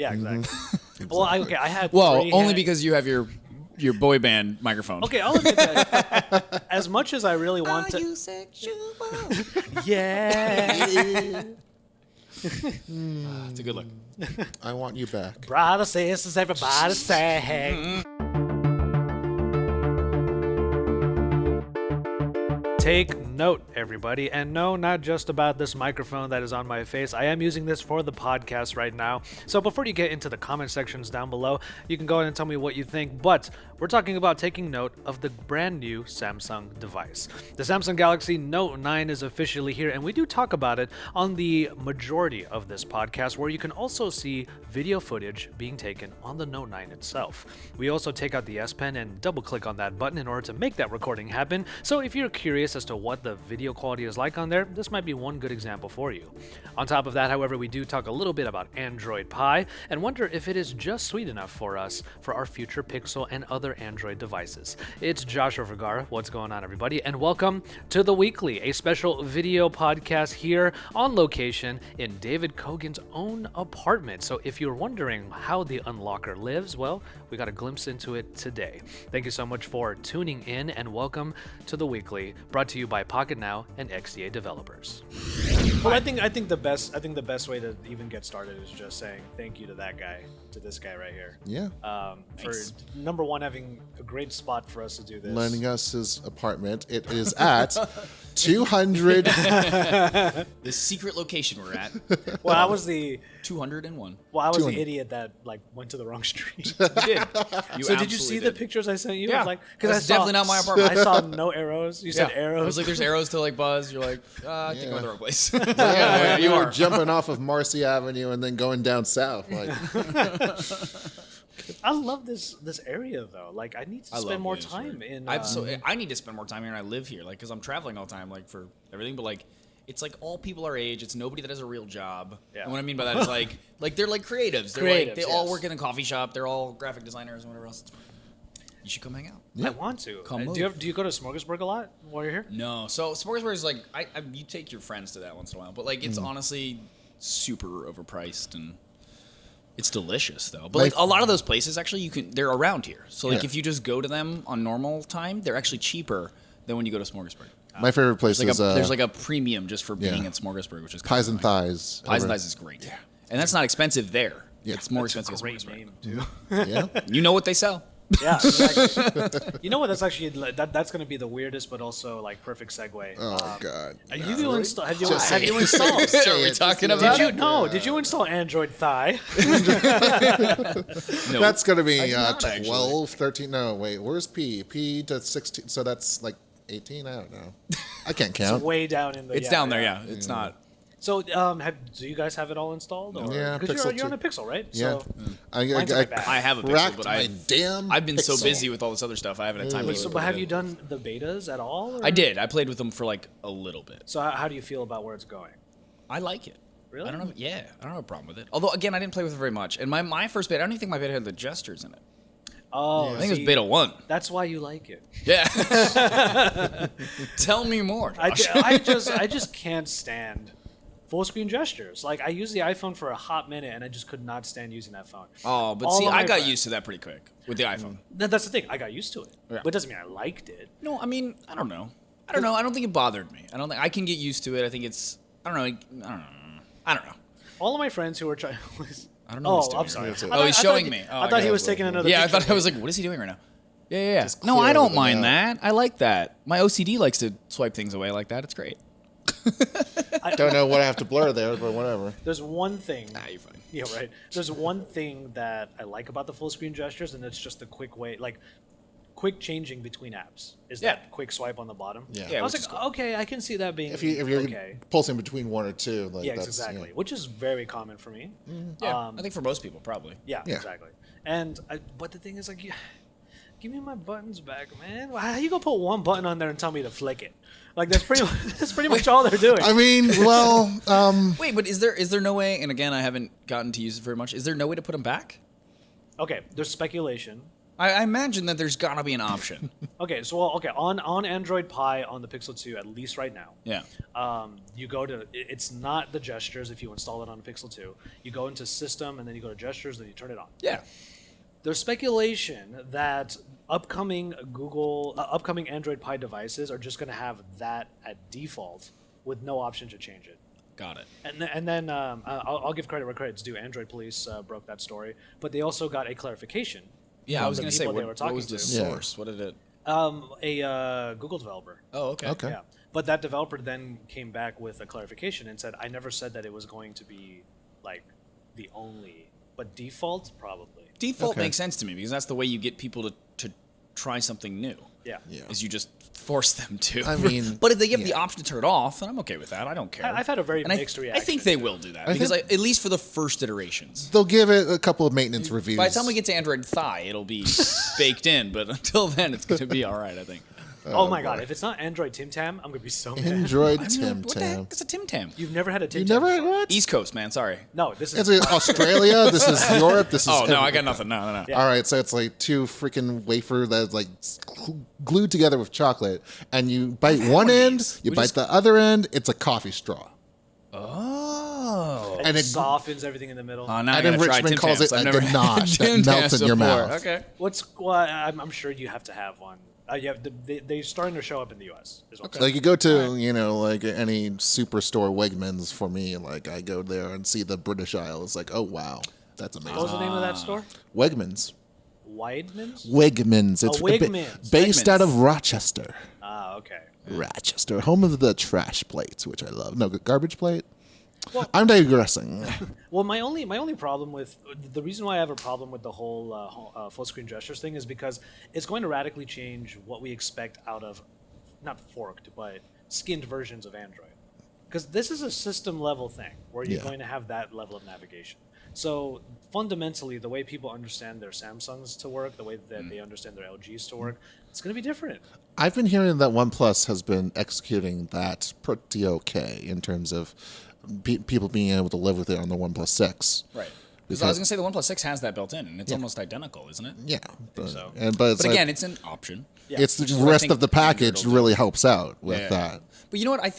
Yeah, exactly. Well, I had only because you have your boy band microphone. Okay, I'll admit that. As much as I really want to... Are you sexual? Yeah. It's a good look. I want you back. Brother, sisters, everybody say. Take note, everybody, and no, not just about this microphone that is on my face. I am using this for the podcast right now. So before you get into the comment sections down below, you can go ahead and tell me what you think, but we're talking about taking note of the brand new Samsung device. The Samsung Galaxy Note 9 is officially here, and we do talk about it on the majority of this podcast, where you can also see video footage being taken on the Note 9 itself. We also take out the S Pen and double click on that button in order to make that recording happen. So if you're curious as to what the video quality is like on there, this might be one good example for you. On top of that, however, we do talk a little bit about Android Pie and wonder if it is just sweet enough for us for our future Pixel and other Android devices. It's Joshua Vergara. What's going on, everybody? And welcome to The Weekly, a special video podcast here on location in David Kogan's own apartment. So if you're wondering how the unlocker lives, well, we got a glimpse into it today. Thank you so much for tuning in, and welcome to The Weekly, brought to you by Pocketnow and XDA-Developers. Well, I think the best way to even get started is just saying thank you to that guy, to this guy right here. Yeah. For number one, having a great spot for us to do this. Lending us his apartment. It is at 200. This secret location we're at. Well, I was the 201. Well, I was 200. the idiot that went to the wrong street. You did. So did you see the pictures I sent you? Yeah. Because That's definitely not my apartment. I saw no arrows. You said I arrows. was like, there's arrows to Buzz. You're like, I think I'm in the wrong place. Yeah, you were jumping off of Marcy Avenue and then going down south. I love this area though. I need to spend more time in. I need to spend more time here, and I live here, because I'm traveling all the time, for everything. But it's all people our age. It's nobody that has a real job. Yeah. And what I mean by that is they're creatives. They're they all work in a coffee shop. They're all graphic designers and whatever else. You should come hang out. Yeah. I want to. Do you go to Smorgasburg a lot while you're here? No. So Smorgasburg is you take your friends to that once in a while, but it's honestly super overpriced, and it's delicious though. But a lot of those places actually they're around here. So if you just go to them on normal time, they're actually cheaper than when you go to Smorgasburg. My favorite place is there's a premium just for being at Smorgasburg, which is Pies and Thighs. Pies and Thighs is great. Yeah. And that's not expensive there. Yeah. It's more expensive at Great Smorgasburg. name too. Yeah. You know what they sell. Yeah, exactly. You know what? That's actually that's going to be the weirdest, but also perfect segue. Oh God! Have you installed? Have you installed? Are we talking about? Did you install Android Thigh? No, that's going to be 12, 13. No, wait. Where's P? P to 16. So that's 18. I don't know. I can't count. It's way down in the. It's down there. Yeah, it's not. So, do you guys have it all installed? Or? Yeah, because you're on a Pixel, right? Yeah. So, I have a Pixel, but I've been so busy with all this other stuff, I haven't had time to. But have you done the betas at all? Or? I did. I played with them for a little bit. So, how do you feel about where it's going? I like it. Really? I don't have a problem with it. Although, again, I didn't play with it very much. And my first beta, I don't even think my beta had the gestures in it. Oh, I think it was beta 1. That's why you like it. Yeah. Tell me more. I just can't stand full screen gestures. I use the iPhone for a hot minute, and I just could not stand using that phone. Oh, but I got used to that pretty quick with the iPhone. That's the thing. I got used to it, but it doesn't mean I liked it. No, I mean, I don't know. I don't think it bothered me. I don't think I can get used to it. I think it's. I don't know. All of my friends who were trying. I don't know. Oh, I'm sorry. He's showing me. I thought he was taking another. Yeah, picture I thought I was what is he doing right now? Yeah. No, I don't mind that. I like that. My OCD likes to swipe things away like that. It's great. I don't know what I have to blur there, but whatever. There's one thing. Nah, you're fine. Yeah, right. There's one thing that I like about the full screen gestures, and it's just the quick way, quick changing between apps. Is that quick swipe on the bottom? Yeah. I was like, okay, I can see that being. If you're pulsing between one or two, that's exactly, which is very common for me. Yeah, I think for most people probably. Yeah, exactly. And but the thing is, give me my buttons back, man. How you gonna put one button on there and tell me to flick it? That's pretty much all they're doing. I mean, well, wait, but is there no way? And again, I haven't gotten to use it very much. Is there no way to put them back? Okay, there's speculation I imagine that there's gotta be an option. Okay, so on Android Pie on the Pixel 2, at least right now. Yeah. You go to it's not the gestures if you install it on the Pixel 2. You go into System and then you go to Gestures, then you turn it on. Yeah. There's speculation that upcoming upcoming Android Pie devices are just going to have that at default with no option to change it. Got it. And then I'll give credit where credit's due. Android Police broke that story, but they also got a clarification. Yeah, I was the going to say, people they were what talking was the to. source? What did it... A Google developer. Oh, okay. Okay. Yeah, but that developer then came back with a clarification and said, "I never said that it was going to be like the only, but default probably." Default Okay. makes sense to me because that's the way you get people to try something new. Yeah. Yeah. Is you just force them to. I mean, but if they give the yeah. option to turn it off, then I'm okay with that. I don't care. I've had a very And mixed I reaction. think they will do that because at least for the first iterations. They'll give it a couple of maintenance reviews. By the time we get to Android Thigh, it'll be baked in. But until then, it's going to be all right, I think. Oh my god! If it's not Android Tim Tam, I'm gonna be so mad. Android I mean, Tim what the heck Tam. is a Tim Tam? You've never had a Tim You Tam? never before? what? East Coast, man. Sorry. No, this is. It's Australia. This is Europe. This is. Oh no, I got nothing. No. Yeah. All right, so it's like two freaking wafer that's like glued together with chocolate, and you bite one end, you bite the other end. It's a coffee straw, Oh. and and it it softens everything in the middle. Oh, now I Adam gotta try Richmond Tim calls Tams. it I've a never ganache had that Tim melts Tams in your before. mouth. Okay. I'm sure you have to have one. Yeah, they're starting to show up in the U.S. Is what I'm saying. Like you go to like any superstore, Wegmans for me. Like I go there and see the British aisle. It's like, oh wow, that's amazing. What was the name of that store? Wegmans. Weidman's? Wegmans. It's Wegmans. based out Wegmans. of Rochester. Ah, okay. Rochester, home of the trash plates, which I love. No, garbage plate. Well- I'm digressing. Well, my only problem with the reason why I have a problem with the whole full screen gestures thing is because it's going to radically change what we expect out of not forked but skinned versions of Android. Because this is a system level thing where you're Yeah. going to have that level of navigation. So fundamentally, the way people understand their Samsungs to work, the way that they understand their LGs to work, it's going to be different. I've been hearing that OnePlus has been executing that pretty okay in terms of people being able to live with it on the OnePlus 6. Right. Because I was going to say the OnePlus 6 has that built in, and it's almost identical, isn't it? Yeah, but, so. but it's But again, like, it's an option. it's the which is what I rest think of the Android package will do. really helps out with Yeah. that. But you know what? I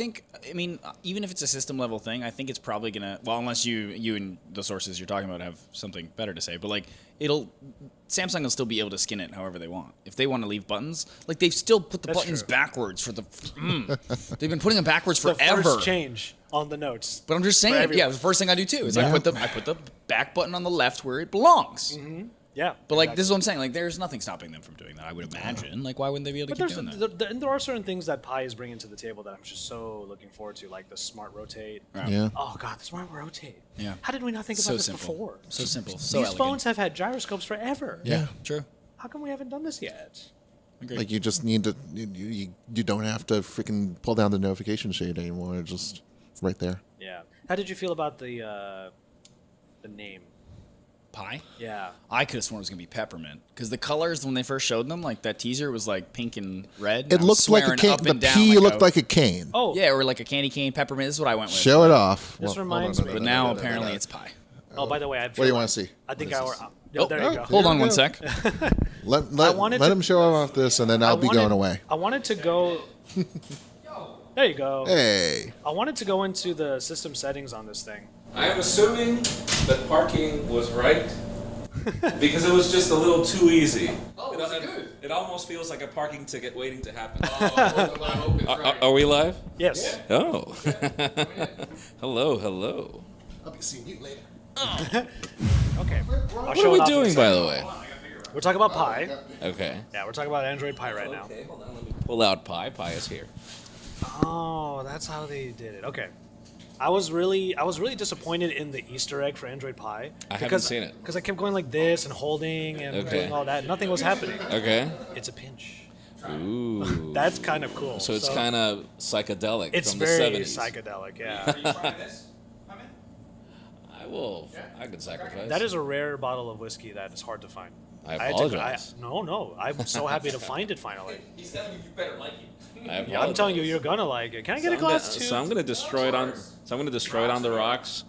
mean, even if it's a system level thing, I think it's probably gonna. Well, unless you and the sources you're talking about have something better to say, but like Samsung will still be able to skin it however they want. If they want to leave buttons, like they've still put the That's buttons true. backwards for the. They've been putting them backwards The forever. first change on the notes. But I'm just saying, everyone. the first thing I do too is Yeah. I put the back button on the left where it belongs. Yeah. But like exactly. this is what I'm saying. Like there's nothing stopping them from doing that. I would imagine. Like why wouldn't they be able to But keep there's doing that? and there are certain things that Pi is bringing to the table that I'm just so looking forward to, like the smart rotate. Yeah. Oh god, the smart rotate. Yeah. How did we not think about So this simple. before? So simple. So These elegant. phones have had gyroscopes forever. Yeah. True. How come we haven't done this yet? Agreed. Like you just need to, you don't have to freaking pull down the notification shade anymore. It's just right there. Yeah. How did you feel about the name? Pie. Yeah. I could have sworn it was gonna be peppermint because the colors when they first showed them, like that teaser was like pink and red. It looked like a cane. The P looked like a cane. Oh. yeah, or like a candy cane peppermint. This is what I went with. Show it off. This Well, hold reminds on, me- hold But on, now hold on, apparently hold on. it's pie. Oh, by the way, What do you want to see? I think What is our. this? Yeah, there you go. Hold on we one go. sec. Let wanted let to- him show off this, and then I'll be going away. I wanted to go. There you go. Hey, I wanted to go into the system settings on this thing. I am assuming that parking was right because it was just a little too easy. Oh, was it good? It almost feels like a parking ticket waiting to happen. Oh, I hope it's right. Are we live? Yes. Oh. Hello. I'll be seeing you later. Okay. What are we doing, by the way? We're talking about Pi. Okay. Yeah, we're talking about Android Pie right now. Okay, hold on. Let me pull out Pi. Pi is here. Oh, that's how they did it. Okay. I was really disappointed in the Easter egg for Android Pie. I haven't seen it. Because I kept going like this and holding and Okay. doing all that. Nothing was happening. Okay. It's a pinch. Ooh. That's kind of cool. So it's kind of psychedelic It's from the very 70s. psychedelic, yeah. Are you trying this? I'm in. I could sacrifice. That is a rare bottle of whiskey that is hard to find. I had to- apologize. No. I'm so happy to find it finally. He's telling you you better like it. I Yeah, I'm telling you, you're gonna like it. Can I get a glass too? So I'm gonna destroy it on. So I'm gonna destroy it on the rocks.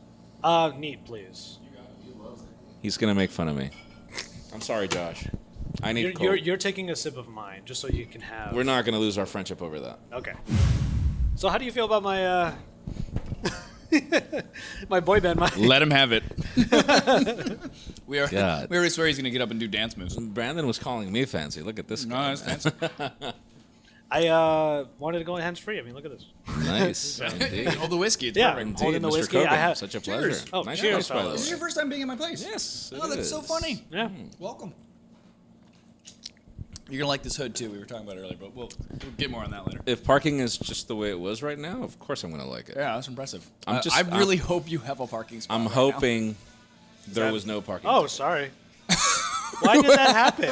Neat, please. He's gonna make fun of me. I'm sorry, Josh. I need You're taking a sip of mine just so you can have. We're not going to lose our friendship over that. Okay. So how do you feel about my my boy band? Let him have it. we God. already swear he's gonna get up and do dance moves. Brandon was calling me fancy. Look at this No, guy. that's fancy. I wanted to go hands free. I mean, look at this. Nice. Indeed. Hold the whiskey. It's Yeah, perfect. I'm holding the Mr. whiskey. Kogan, I have such a Cheers. pleasure. Oh, Nice cheers, place, by the fellas. This is way. your first time being in my place. Yes. Oh, that's so is. funny. Yeah. Welcome. You're gonna like this hood too. We were talking about it earlier, but we'll get more on that later. If parking is just the way it was right now, of course I'm going to like it. Yeah, that's impressive. I'm just- I really hope you have a parking spot. I'm right hoping there was no parking. Oh, sorry. Why did that happen?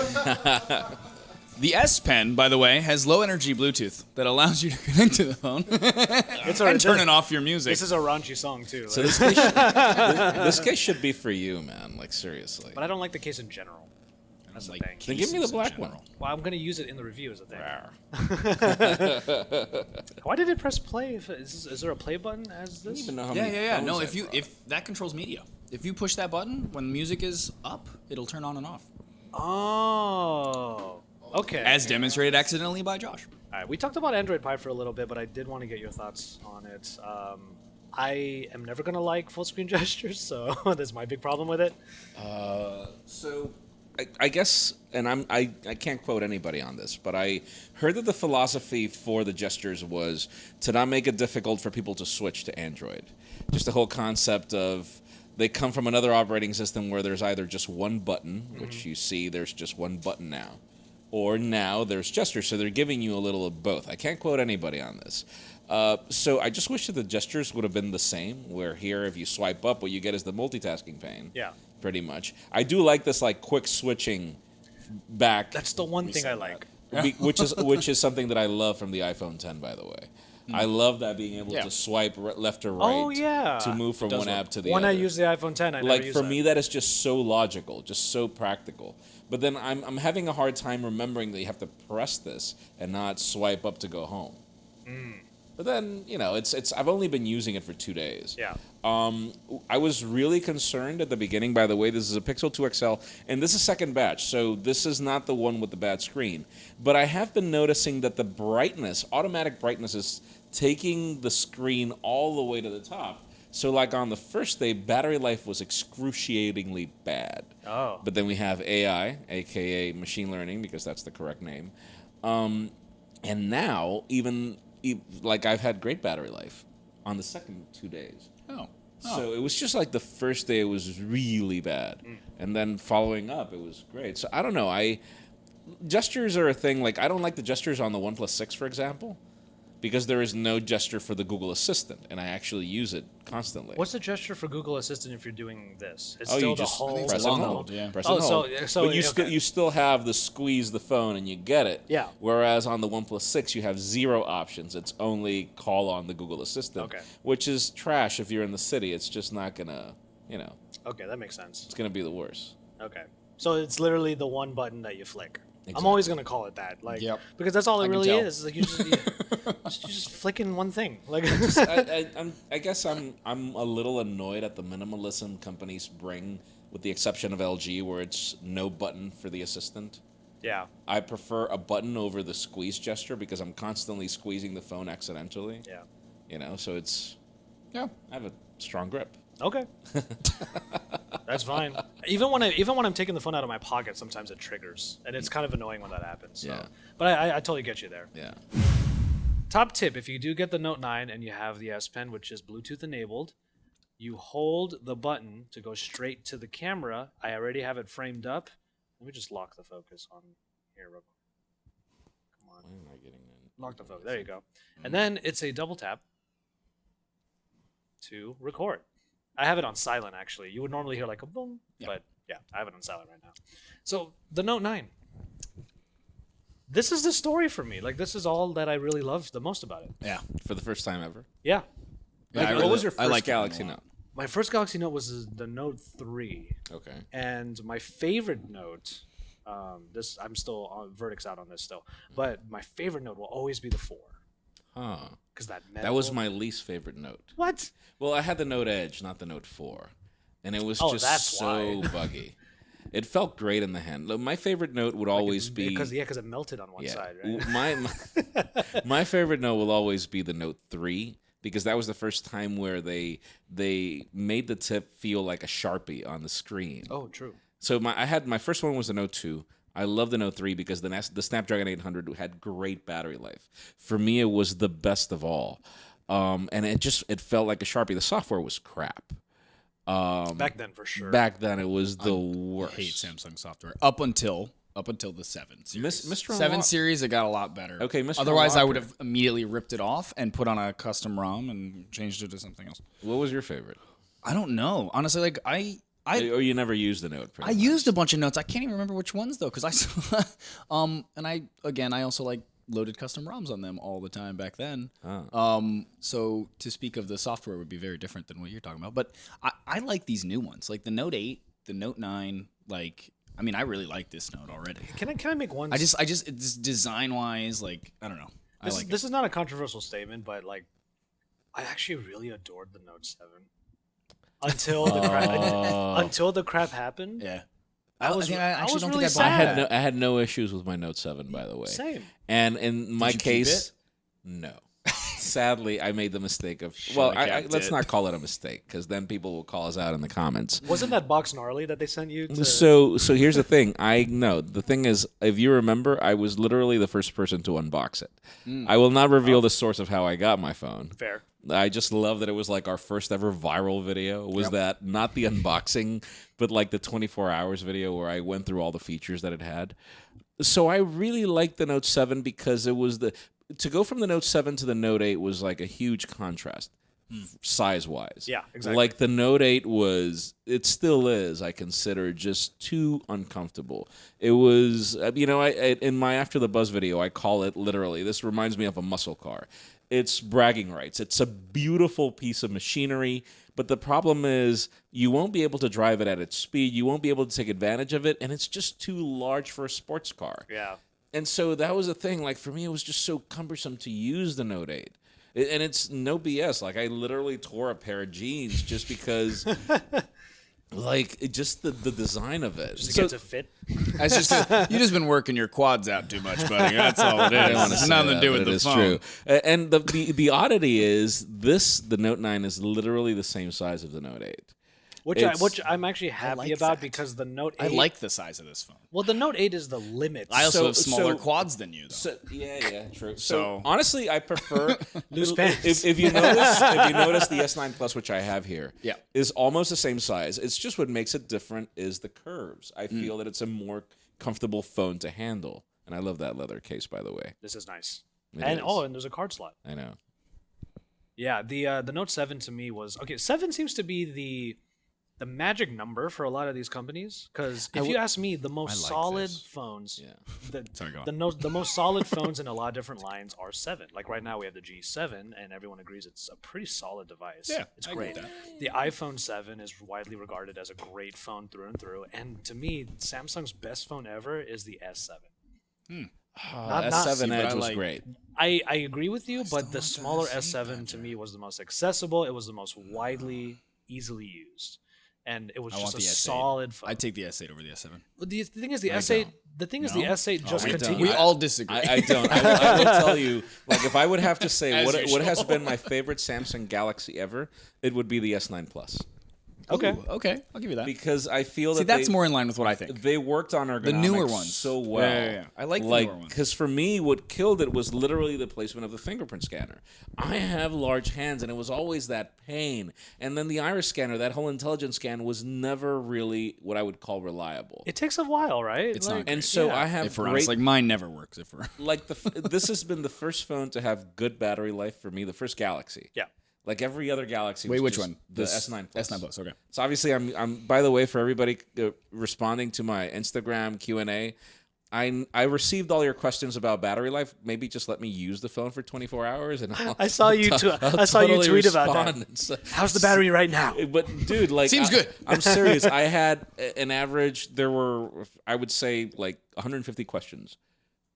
now. The S Pen, by the way, has low energy Bluetooth that allows you to connect to the phone It's and turn off your music. This is a raunchy song too. So like- this case should be for you, man. Like, seriously. but I don't like the case in general. That's the thing. Then give me the cases in black one. general. Well, I'm gonna use it in the review as a thing. Why did it press play? Is there a play button as I don't this? even know how Yeah, many yeah, yeah. phones No, I if brought. that controls media. If you push that button when music is up, it'll turn on and off. Oh. Okay. As demonstrated accidentally by Josh. All right, we talked about Android Pie for a little bit, but I did want to get your thoughts on it. I am never gonna like full screen gestures, so that's my big problem with it. So, I guess, and I can't quote anybody on this, but I heard that the philosophy for the gestures was to not make it difficult for people to switch to Android. Just the whole concept of they come from another operating system where there's either just one button, which you see there's just one button now, or now there's gestures, so they're giving you a little of both. I can't quote anybody on this. So I just wish that the gestures would have been the same, where here if you swipe up, what you get is the multitasking pane. Yeah. Pretty much. I do like this like quick switching back. That's the one thing I like. which is something that I love from the iPhone 10, by the way. I love that being able Yeah. to swipe left or right Oh, yeah. to move from one app to the When other. I use the iPhone 10, I never Like use for that. me, that is just so logical, just so practical. But then I'm having a hard time remembering that you have to press this and not swipe up to go home. But then it's I've only been using it for 2 days. Yeah. I was really concerned at the beginning. By the way, this is a Pixel 2 XL, and this is second batch, so this is not the one with the bad screen. But I have been noticing that the brightness, automatic brightness, is taking the screen all the way to the top. So like on the first day, battery life was excruciatingly bad. Oh. But then we have AI, aka machine learning, because that's the correct name. And now like I've had great battery life on the second 2 days. Oh. So it was just like the first day it was really bad, and then following up it was great. So I don't know. Gestures are a thing. Like I don't like the gestures on the OnePlus 6, for example, because there is no gesture for the Google Assistant, and I actually use it constantly. What's the gesture for Google Assistant if you're doing this? It's Oh, still you the just whole press long and hold, hold. yeah. Press Oh, and hold. so But you okay. you still have the squeeze the phone and you get it. Yeah. Whereas on the OnePlus 6 you have 0 options. It's only call on the Google Assistant. Okay. Which is trash if you're in the city. It's just not gonna, Okay, that makes sense. it's gonna be the worst. Okay. So it's literally the one button that you flick. I'm Exactly. always gonna call it that, like, Yep. because that's all it I can really tell. is. Like you just flicking one thing. Like, I guess I'm a little annoyed at the minimalism companies bring, with the exception of LG, where it's no button for the assistant. yeah, I prefer a button over the squeeze gesture because I'm constantly squeezing the phone accidentally. yeah. So it's Yeah. I have a strong grip. Okay. That's fine. Even when I'm taking the phone out of my pocket, sometimes it triggers, and it's kind of annoying when that happens. So. Yeah. But I totally get you there. Yeah. Top tip: if you do get the Note 9 and you have the S Pen, which is Bluetooth enabled, you hold the button to go straight to the camera. I already have it framed up. Let me just lock the focus on here real quick. Come on. Why am I getting in? Lock the focus. There you go. And then it's a double tap to record. I have it on silent, actually. You would normally hear like a boom, but yeah, I have it on silent right now. So the Note 9. This is the story for me. Like, this is all that I really love the most about it. Yeah. For the first time ever. Yeah. Yeah, I What really- was your I first like it a Galaxy lot. Note? My first Galaxy Note was the Note 3. Okay. And my favorite Note, I'm still on verdicts out on this still, but my favorite Note will always be the 4. Huh. Because that That was metal- my least favorite Note. What? Well, I had the Note Edge, not the Note 4. And it was Oh, just that's so why. buggy. It felt great in the hand. Look, my favorite Note would always be because it melted on one side, right? My favorite Note will always be the Note 3 because that was the first time where they made the tip feel like a Sharpie on the screen. Oh, true. So my first one was the Note 2. I love the Note 3 because the Snapdragon 800 had great battery life. For me, it was the best of all. And it felt like a Sharpie. The software was crap. Back then, for sure. Back then, it was the worst. I hate Samsung software up until the 7 series. Mr. 7 Unlock- series, it got a lot better. Okay, Mr. Otherwise, I would Unlocker. have immediately ripped it off and put on a custom ROM and changed it to something else. What was your favorite? I don't know. Honestly, like Or you never used the Note? I used a bunch of notes. I can't even remember which ones though, because I also like loaded custom ROMs on them all the time back then. So to speak of the software would be very different than what you're talking about. But I like these new ones, like the Note 8, the Note 9. I really like this Note already. Can I make one? I just it's design wise, like I don't know. This is not a controversial statement, but like, I actually really adored the Note 7 until the crap happened. Yeah. I was really I sad. had no issues with my Note 7, by the way. Same. And in my you keep case, no. Sadly, I made the mistake of. Well, let's not call it a mistake because then people will call us out in the comments. Wasn't that box gnarly that they sent you? So here's the thing. The thing is, if you remember, I was literally the first person to unbox it. I will not reveal the source of how I got my phone. Fair. I just love that it was like our first ever viral video. Was that not the unboxing, but like the 24 hours video where I went through all the features that it had. So I really liked the Note 7 because it was to go from the Note 7 to the Note 8 was like a huge contrast. Size-wise. Yeah, exactly. Like the Note 8 it still is, I consider, just too uncomfortable. It was, in my After the Buzz video, I call it literally, this reminds me of a muscle car. It's bragging rights. It's a beautiful piece of machinery, but the problem is you won't be able to drive it at its speed. You won't be able to take advantage of it, and it's just too large for a sports car. Yeah. And so that was the thing. Like, for me, it was just so cumbersome to use the Note 8. And it's no BS. Like, I literally tore a pair of jeans just because, just the design of it. Just to get to fit. It's just you just been working your quads out too much, buddy. That's all it is. It's nothing to do with the phone. True. And the oddity is the Note 9 is literally the same size of the Note 8. Which I'm actually happy like about that. because the Note 8... I like the size of this phone. Well, the Note 8 is the limit. I also have So- smaller so- quads than you, though. So, yeah, true. So- honestly, I prefer Loose pants. If you notice the S9 Plus, which I have here, Yeah. is almost the same size. It's just what makes it different is the curves. I feel that it's a more comfortable phone to handle, and I love that leather case, by the way. This is nice. It And is. and there's a card slot. I know. Yeah, the Note 7 to me was... Okay, 7 seems to be the magic number for a lot of these companies, because if you ask me, the most like solid this. phones, Sorry, go on. the most solid phones in a lot of different lines are 7. Like right now we have the G7, and everyone agrees it's a pretty solid device. Yeah, it's I agree great. with that. The iPhone 7 is widely regarded as a great phone through and through, and to me, Samsung's best phone ever is the S7. S7 but Edge I was like- great. I agree with you, but the smaller S7 to me was the most accessible. It was the most widely, easily used, and it was I just want a the S8. solid phone. I'd take the S8 over the S7. Well, the thing is, the S8. The thing is, the S8 just I don't. continues. We all disagree. I don't. I will tell you, like, if I would have to say As what usual. has been my favorite Samsung Galaxy ever, it would be the S9 Plus. Okay. Ooh, okay, I'll give you that. Because I feel See, that that's more in line with what I think. they worked on ergonomics newer ones. so well. Yeah. I like the newer ones. Because for me, what killed it was literally the placement of the fingerprint scanner. I have large hands, and it was always that pain. And then the iris scanner, that whole intelligence scan, was never really what I would call reliable. It takes a while, right? It's not And so yeah. I have If we're great, honest, like mine never works. If we're this has been the first phone to have good battery life for me. The first Galaxy. Yeah. Like every other Galaxy. wait, was which just one? The S9 Plus. S9 Plus. Okay. So obviously, I'm. By the way, for everybody responding to my Instagram Q&A, I received all your questions about battery life. Maybe just let me use the phone for 24 hours, and I saw you. I saw you tweet about that. How's the battery right now? But dude, like, Seems good. I'm serious. I had an average. There were, I would say, like 150 questions.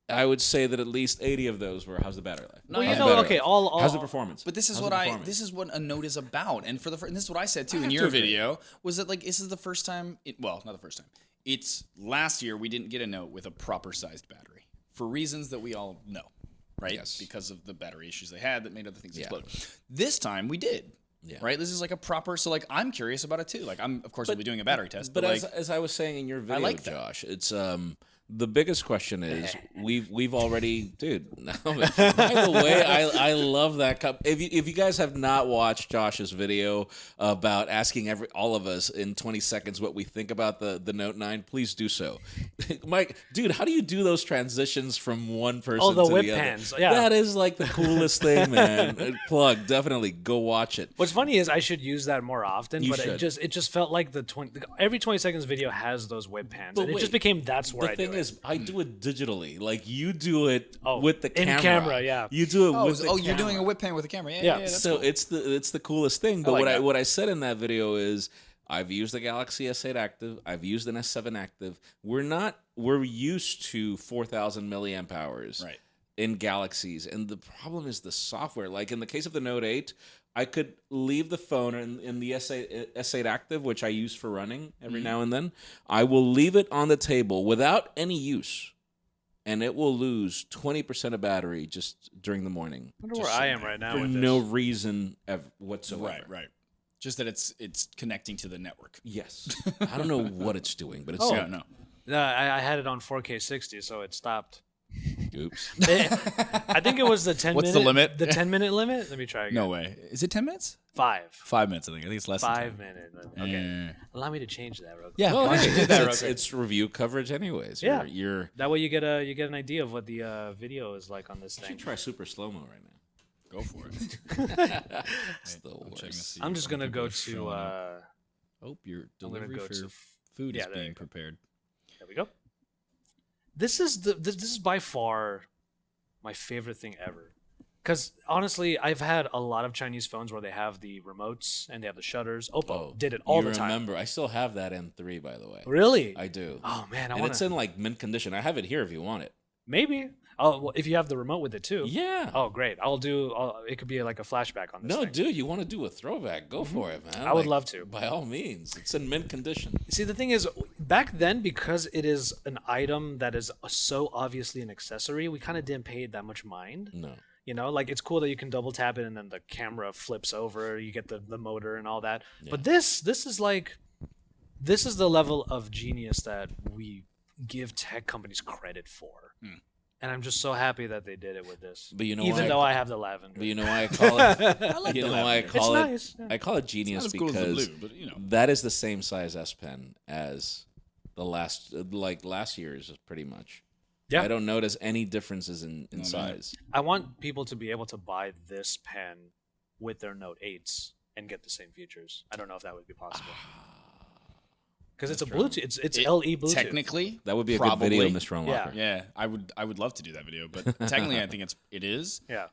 I would say that at least 80 of those were, how's the battery life? Well, How's the battery okay, life? all How's the performance? But this is How's what the performance? this is what a note is about. And and this is what I said too in have your to agree. video, was that like this is the first time. Well, not the first time. it's last year we didn't get a Note with a proper sized battery for reasons that we all know, right? Yes. Because of the battery issues they had that made other things Yeah. explode. This time we did. Yeah. Right. This is like a proper. So like I'm curious about it too. Like of course we'll be doing a battery test. But like, as I was saying in your video, like that. Josh, it's the biggest question is we've already, dude. By the way, I love that cup. If you guys have not watched Josh's video about asking all of us in 20 seconds what we think about the Note 9, please do so. Mike, dude, how do you do those transitions from one person the to whip the other? pans, yeah. That is like the coolest thing, man. Plug, definitely go watch it. What's funny is I should use that more often, You but should. it just felt like every 20 seconds video has those whip pans, But and it wait, just became that's where The I thing do is, I do it digitally. Like you do it with the in camera. camera, yeah. You do it with the camera. you're doing a whip pan with a camera. Yeah. Yeah. That's So cool. it's the coolest thing. But like that. what I said in that video is I've used the Galaxy S8 Active. I've used an S7 Active. We're used to 4,000 milliamp hours Right. in Galaxies, and the problem is the software. Like in the case of the Note 8, I could leave the phone in the S8 Active, which I use for running every now and then. I will leave it on the table without any use, and it will lose 20% of battery just during the morning. I wonder where I am right now For with this. no reason whatsoever. Right. Just that it's connecting to the network. Yes. I don't know what it's doing, but it's Yeah. No. No, I had it on 4K 60, so it stopped. oops. I think it was the 10 What's minute. the limit? The 10-minute limit? Let me try again. No way. Is it 10 minutes? 5. 5 minutes. I think it's less. 5 minutes. Okay. Yeah. Allow me to change that real quick. Yeah. Well, why don't you do that real it's, quick? it's review coverage anyways. Yeah. You're That way you get an idea of what the video is like on this you thing. should try super slow-mo right now. Go for it. It's the Checking to worst. see I'm if just other gonna people go are to showing up. Oh, your delivery go for to- food yeah, is there you being go. prepared. There we go. This is by far my favorite thing ever. Because honestly, I've had a lot of Chinese phones where they have the remotes and they have the shutters. Oppo did it all you the time. remember? I still have that M3, by the way. Really? I do. Oh man, I and want it's to. in like mint condition. I have it here if you want it. Maybe. Oh, well, if you have the remote with it too. Yeah. Oh, great. It could be like a flashback on this. No, thing. dude, you want to do a throwback? Go for it, man. I would Like, love to. By all means, it's in mint condition. See, the thing is, back then, because it is an item that is so obviously an accessory, we kind of didn't pay it that much mind. No. You know, like it's cool that you can double tap it and then the camera flips over, you get the motor and all that. But this is the level of genius that we give tech companies credit for. And I'm just so happy that they did it with this. But you know even why- though I have the lavender. But you know why I call it? I like you the know why I lavender. call It's it? nice, yeah. I call it genius Not as cool as the because blue, but you know. that is the same size S Pen as the last year's, pretty much. Yeah. I don't notice any differences in No, size. I want people to be able to buy this pen with their Note 8s and get the same features. I don't know if that would be possible. Because it's a Bluetooth. It's LE Bluetooth. Technically, That would be a probably. good video, Mr. Unlocker. Yeah, I would love to do that video, but technically, I think it is. Yeah.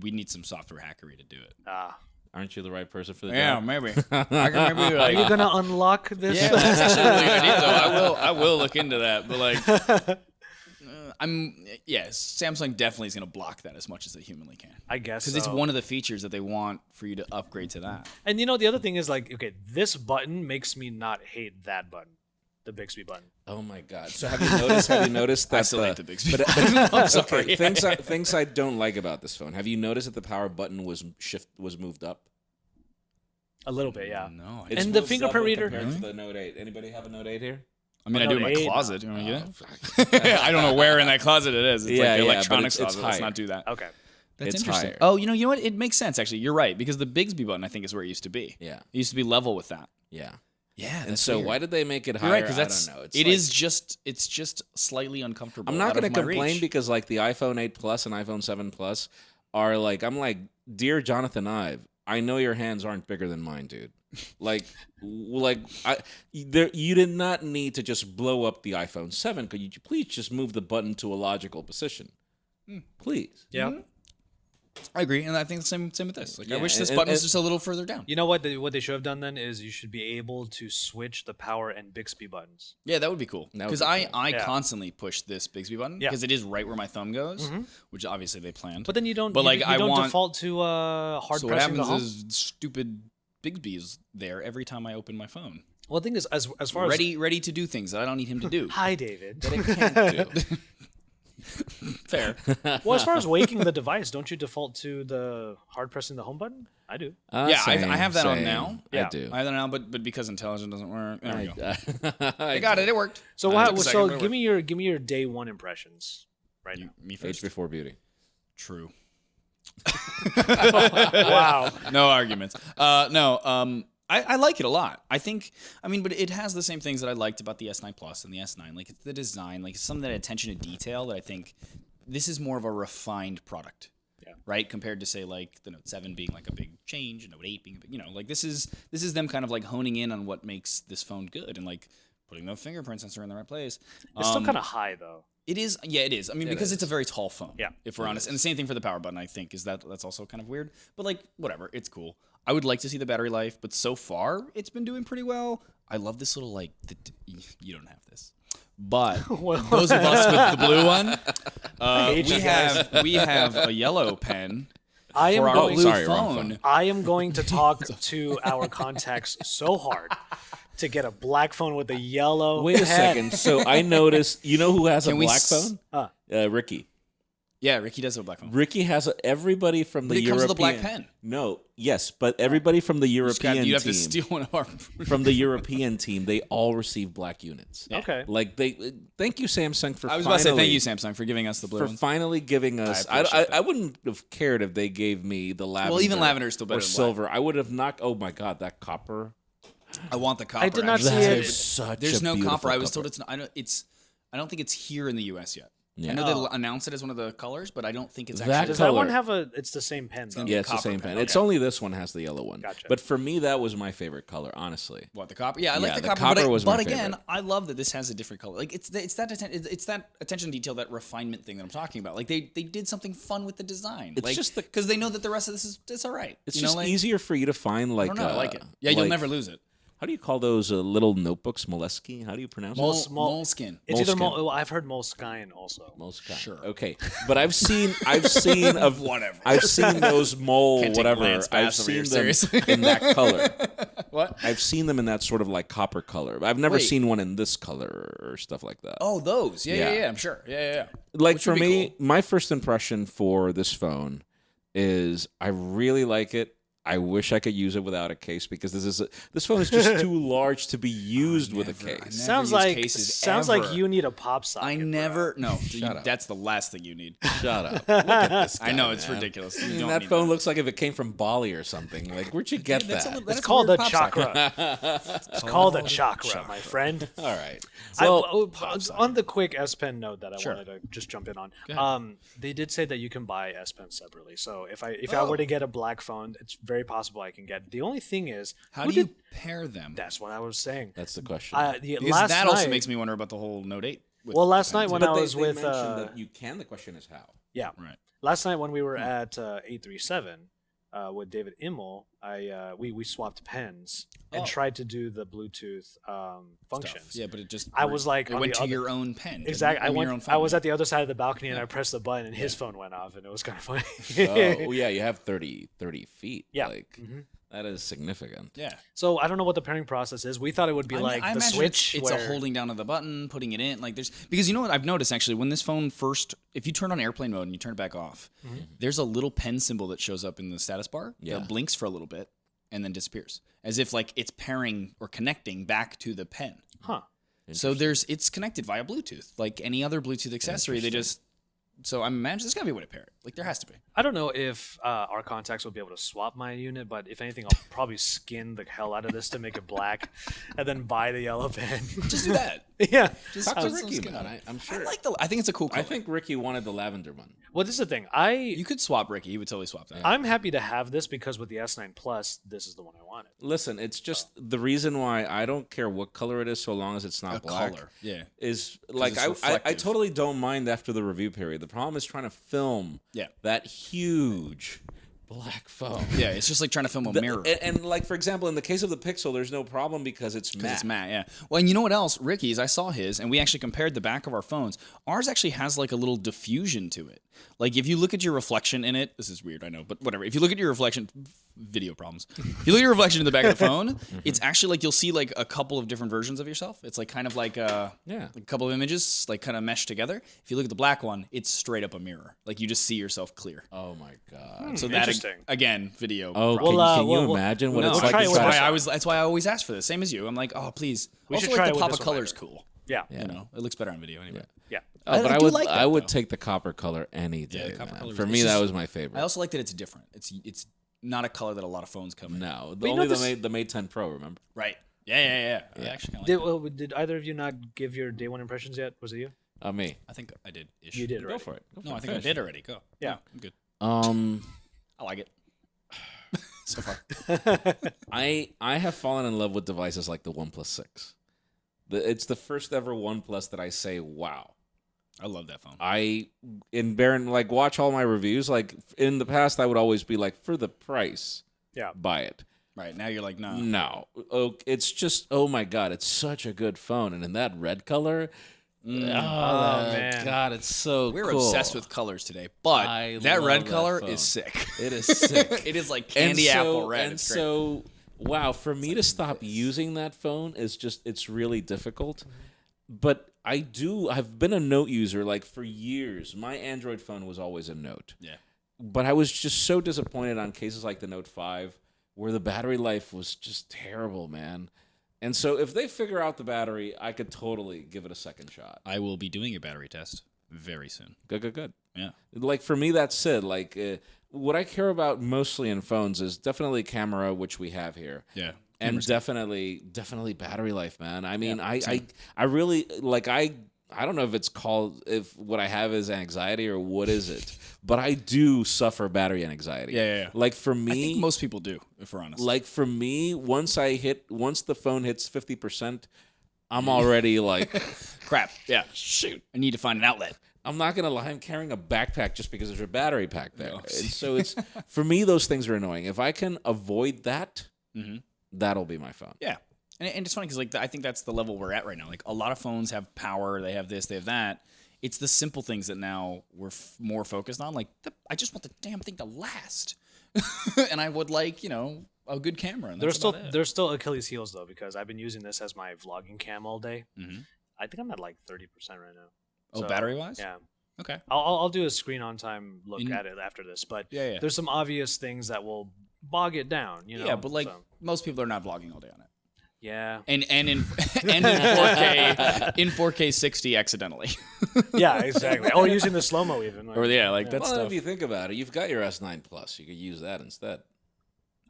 We need some software hackery to do it. Aren't you the right person for the Yeah, job? maybe. I can maybe Are like, you gonna unlock this? yeah, that's actually a really good idea, though. I will look into that, but like, Samsung definitely is going to block that as much as they humanly can. I guess Because it's so. one of the features that they want for you to upgrade to that. And you know, the other thing is like, okay, this button makes me not hate that button, the Bixby button. Oh my God! So have you noticed that I still hate the Bixby but- button. I'm sorry. Okay, things I don't like about this phone. Have you noticed that the power button was moved up? A little bit, yeah. No, It's And the moved fingerprint up when reader- compared to the Note 8. Anybody have a Note 8 here? I mean, I Oh, do in my Note 8, closet. You want to get it? I don't know where in that closet it is. It's Yeah, like the yeah, but electronics it's closet. Let's higher. not do that. Okay. That's It's interesting. higher. Oh, you know what? It makes sense, actually. You're right, because the Bixby button, I think, is where it used to be. Yeah. It used to be level with that. Yeah. Yeah, And so why did they make it higher? You're right, because I don't know. it's just slightly uncomfortable. I'm not going to complain because like the iPhone 8 Plus and iPhone 7 Plus are like, I'm like, dear Jonathan Ive, I know your hands aren't bigger than mine, dude. You did not need to just blow up the iPhone 7. Could you please just move the button to a logical position? Please. Yeah. I agree, and I think the same with this. Like, I Yeah, wish this and- button was and- just a little further down. You know what? What they should have done then is you should be able to switch the power and Bixby buttons. Yeah, that would be cool. That would Because be cool. I Yeah. constantly push this Bixby button Yeah. because it is right where my thumb goes, which obviously they planned. But then you don't. But, you, like, you I don't want- default to hard so what pressing the happens home. is stupid Bigsby is there every time I open my phone. Well, the thing is, as far as Ready to do things that I don't need him to do. hi, David. That I can't do. Fair. Well, as far as waking the device, don't you default to the hard pressing the home button? I do. Yeah, I Same, have that on same. now. Yeah. I do. I have that now, but because intelligent doesn't work, there we go. I got it. It worked. So Took what? a second, So but it give me your day one impressions right now. worked. Me Age first. before beauty. True. Wow. No arguments. No. I like it a lot. I mean, but it has the same things that I liked about the S9 Plus and the S9. Like, it's the design, like, it's some of that attention to detail that I think this is more of a refined product. Yeah. Right? Compared to, say, like, the Note 7 being, like, a big change, Note 8 being a big, like, this is them kind of, like, honing in on what makes this phone good and, like, putting the fingerprint sensor in the right place. It's still kind of high though. It is. Yeah, it is. I mean, because it's a very tall phone. Yeah. If we're honest. And the same thing for the power button, I think, is that's also kind of weird. But, like, whatever. It's cool. I would like to see the battery life, but so far, it's been doing pretty well. I love this little, like, you don't have this. But those of us with the blue one, we have a yellow pen I am for our going. blue sorry, wrong phone. I am going to talk to our contacts so hard to get a black phone with a yellow. Wait a head. second. So I noticed. You know who has a Can we black s- phone? Ricky. Yeah, Ricky does have a black phone. Ricky has everybody from But the it comes European. with a black pen. No, yes, but everybody from the European You'd have team. to steal one of our. From the European team, they all receive black units. Okay. Like thank you Samsung for. I was about to say thank finally- you, Samsung, for giving us the blue for ones. finally giving us. I appreciate that. I wouldn't have cared if they gave me the lavender. Well, even lavender is still better or than black. silver. I would have knocked. Oh my god, that copper. I want the copper. I did not actually. see That it. is such There's a no beautiful copper. I was told copper. it's not. I don't think it's here in the U.S. yet. Yeah. I know they announced it as one of the colors, but I don't think it's That actually. Does that one color. have a? It's the same pen though. Yeah, it's the copper same pen, pen. It's okay. only this one has the yellow one. Gotcha. But for me, that was my favorite color, honestly. What, the copper? Yeah, I like Yeah, the the copper. copper but was my again, favorite. I love that this has a different color. Like it's that attention to detail, that refinement thing that I'm talking about. Like they did something fun with the design. It's like, just the- because they know that the rest of this is it's all right. It's You just know, like, easier for you to find like. I don't know. I like it. Yeah, you'll never lose it. How do you call those little notebooks? Moleskine? How do you pronounce it? Moleskin. It's either Moleskine. I've heard Moleskine also. Moleskine. Sure. Okay, but I've seen of Whatever. I've seen those mole Can't take whatever. Lance I've Bass over seen here, them seriously. in that color. What? I've seen them in that sort of like copper color. I've never Wait. seen one in this color or stuff like that. Oh, those. Yeah. Yeah. I'm sure. Yeah. Like Which for would be me, cool. my first impression for this phone is I really like it. I wish I could use it without a case because this phone is just too large to be used with a I case. never Sounds use like cases like ever. you need a pop socket. I bro. never. No, up. that's the last thing you need. Shut up. Look at this guy, I know it's man. ridiculous. You I mean, don't that need phone looks like if it came from Bali or something. Like, where'd you get That's that? that's It's called a weird pop socket. chakra. It's called a chakra, my friend. All right. On the quick S Pen note that I Sure. wanted to just jump in on, ahead. they did say that you can buy S Pen separately. So if I Oh. were to get a black phone, it's very possible I can get it. The only thing is, How who do you did- pair them? That's what I was saying. That's the question. Because Last that night, also makes me wonder about the whole Note 8. with Well, last the pen, night too. when but I they, was they with mentioned that you can. The question is how. yeah, Right. last night when we were at 837 with David Immel, we swapped pens and Oh. tried to do the Bluetooth functions. Yeah, but it just. I was like it on went the to other- your own pen. didn't Exactly. it? I mean, your own I was phone. at the other side of the balcony and I pressed the button and his phone went off and it was kind of funny. Oh, yeah, you have 30 feet. Yeah. Like, that is significant. Yeah. So I don't know what the pairing process is. We thought it would be like I the imagine Switch. It's where, a holding down of the button, putting it in. Like because you know what I've noticed actually when this phone first, if you turn on airplane mode and you turn it back off, there's a little pen symbol that shows up in the status bar Yeah. that blinks for a little bit and then disappears, as if like it's pairing or connecting back to the pen. Huh. So it's connected via Bluetooth, like any other Bluetooth accessory. They just. So I'm imagining there's gotta be a way to pair it. Like there has to be. I don't know if our contacts will be able to swap my unit, but if anything, I'll probably skin the hell out of this to make it black, and then buy the yellow pen. Just do that. yeah. Just Talk to put some Ricky skin about on it. it. I'm sure. I think it's a cool color. I think Ricky wanted the lavender one. Well, this is the thing. you could swap Ricky. He would totally swap that. I'm happy to have this because with the S9 Plus, this is the one I wanted. Listen, it's just the reason why I don't care what color it is so long as it's not A black. color. Yeah. Is like it's I reflective. totally don't mind after the review period. The problem is trying to film Yeah. that huge black phone. Yeah, it's just like trying to film a mirror. And like for example, in the case of the Pixel, there's no problem because it's matte. It's matte, yeah. Well, and you know what else? Ricky's, I saw his, and we actually compared the back of our phones. Ours actually has like a little diffusion to it. Like if you look at your reflection in it, this is weird, I know, but whatever. If you look at your reflection, video problems. If you look at your reflection in the back of the phone, it's actually like you'll see like a couple of different versions of yourself. It's like kind of like like a couple of images like kind of meshed together. If you look at the black one, it's straight up a mirror. Like you just see yourself clear. Oh my god. So that Interesting. again, video. Oh, problem. can you imagine what No, it's we'll like? try it with inside- this. that's why I always ask for this. Same as you. I'm like, oh please. We Also, should try like it the with pop this of one color's later. cool. Yeah. You know, it looks better on video anyway. Yeah. Oh, but I I do would like that, I would though. take the copper color any day. copper man. color For is- me, it's that just- was my favorite. I also like that it's different. It's not a color that a lot of phones come in. No, you only know the Mate 10 Pro. Remember? Right. Yeah. I actually kind of like that. Did either of you not give your day one impressions yet? Was it you? Me. I think I did. Ish. You did Go already. for it. Go for No, it. I think I Finish did it. already. Go. Yeah. I'm good. I like it. So far. I have fallen in love with devices like the OnePlus 6. It's the first ever OnePlus that I say, wow. I love that phone. In Baron, like, watch all my reviews. Like, in the past, I would always be like, for the price, Yeah. buy it. Right. Now you're like, no. No. Oh, it's just, oh my God, it's such a good phone. And in that red color, oh, man. God, it's so We're cool. obsessed with colors today, but I that love red that color phone. is sick. It is sick. It is like candy apple red. And It's great. so, wow, for me to stop using that phone is just, it's really difficult. But I've been a Note user like for years. My Android phone was always a Note. Yeah. But I was just so disappointed on cases like the Note 5 where the battery life was just terrible, man. And so if they figure out the battery, I could totally give it a second shot. I will be doing a battery test very soon. Good. Yeah. Like for me, that's it. Like what I care about mostly in phones is definitely camera, which we have here. Yeah. And definitely battery life, man. I mean, Yeah, I really like I don't know if what I have is anxiety or what is it, but I do suffer battery anxiety. Yeah. Like for me, I think most people do, if we're honest. like for me, once the phone hits 50%, I'm already like, crap. Yeah. shoot. I need to find an outlet. I'm not gonna lie. I'm carrying a backpack just because there's a battery pack there, No. and so it's for me. Those things are annoying. If I can avoid that, that'll be my phone. Yeah. And it's funny because like I think that's the level we're at right now. Like a lot of phones have power, they have this, they have that. It's the simple things that now we're more focused on. Like I just want the damn thing to last, and I would like a good camera. And There's that's about it. there's still Achilles heels though because I've been using this as my vlogging cam all day. Mhm. I think I'm at like 30% right now. Oh, So, battery wise? Yeah. Okay. I'll do a screen on time look In- at it after this, but Yeah. there's some obvious things that will bog it down. You know. Yeah, but like so, most people are not vlogging all day on it. yeah. And in 4K in 4K 60 accidentally. Yeah, exactly. Or using the slow mo even. Or yeah, like that Well, stuff. if you think about it, you've got your S9 Plus. You could use that instead.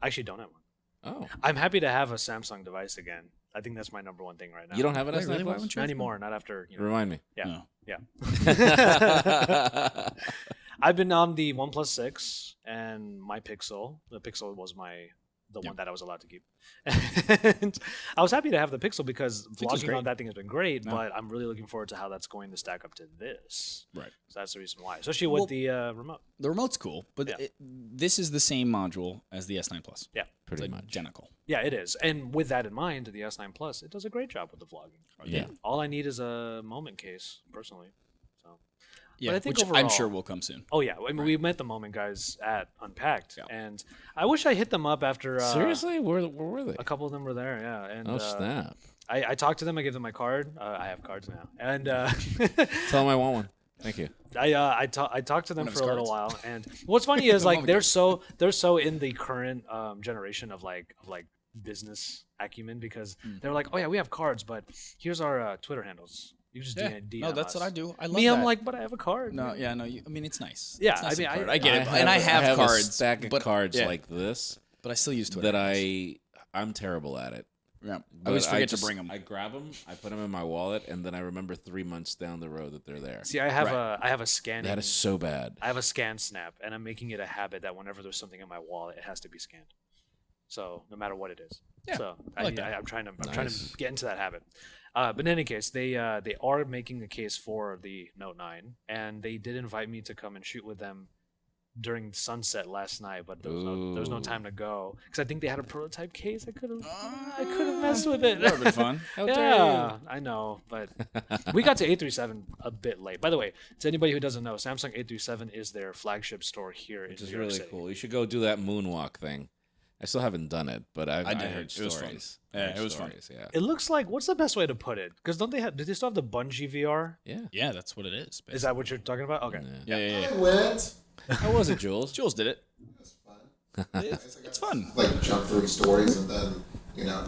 I actually don't have one. Oh, I'm happy to have a Samsung device again. I think that's my number one thing right now. you don't have an Wait, S9 really? Why Plus? wouldn't Not anymore. Not after. Remind me. Yeah. No. Yeah. I've been on the OnePlus 6 and my Pixel. The Pixel was the one that I was allowed to keep. And I was happy to have the Pixel because vlogging great. on that thing has been great, No. but I'm really looking forward to how that's going to stack up to this. Right. So that's the reason why, especially with Well- the remote. The remote's cool, but Yeah. this is the same module as the S9 Plus. Yeah. Pretty It's much. identical. Yeah, it is. And with that in mind, the S9 Plus, it does a great job with the vlogging. Yeah. All I need is a moment case, personally. So. Yeah, I think which I'm overall- sure will come soon. Oh yeah, I mean we met the moment guys at Unpacked, Yeah. and I wish I hit them up after. Seriously? Where were they? A couple of them were there, yeah. And Oh, snap. I talked to them. I gave them my card. I have cards now, and Tell them I want one. Thank you. I talked to them One of for a his little cards. while. And what's funny is like moment they're so in the current generation of like business acumen because they're like, oh yeah, we have cards, but here's our Twitter handles. You just Yeah. DM No, that's us. what I do. I love Me, that. I'm like, but I have a card. No, yeah, no. I mean, it's nice. Yeah, It's nice I mean, and clear. I- I get it, I and I have a cards, stack of but cards yeah, like this but I still use Twitter. that handles. I'm terrible at it. Yeah. I But always forget just- to bring them. I grab them, I put them in my wallet, and then I remember 3 months down the road that they're there. See, I have Right. I have a scanning. That is so bad. I have a scan snap, and I'm making it a habit that whenever there's something in my wallet, it has to be scanned. So no matter what it is. Yeah, So I like that. I'm trying to Nice. get into that habit. But in any case, they are making a case for the Note 9, and they did invite me to come and shoot with them during sunset last night, but there was no time to go because I think they had a prototype case. I could have messed with it. That would have been fun. Yeah, I know, but we got to 837 a bit late. By the way, to anybody who doesn't know, Samsung 837 is their flagship store here in Which is New York really City. cool. You should go do that moonwalk thing. I still haven't done it, but I did. heard It was fun. stories. Yeah, I heard it was fun. stories, Yeah. It looks like, what's the best way to put it? Because don't they have? Do they still have the Bungie VR? Yeah. Yeah, that's what it is. Is that what you're talking about? Okay. Yeah. I went. How was it, Jules? Jules did it. It's fun. It's fun. Like jump through stories and then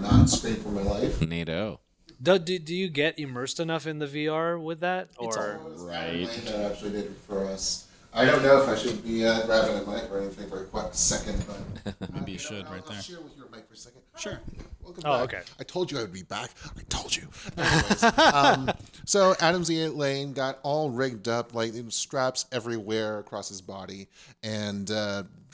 not scream for my life. Neato. Do you get immersed enough in the VR with that, or Right. That actually did it for us. I don't know if I should be grabbing a mic or anything for a quick second, but Maybe you should right there. I'll share with your mic for a second. Sure. Welcome Oh, back. okay. I told you I would be back. I told you. Anyways, so Adam Z. Lane got all rigged up, like straps everywhere across his body, and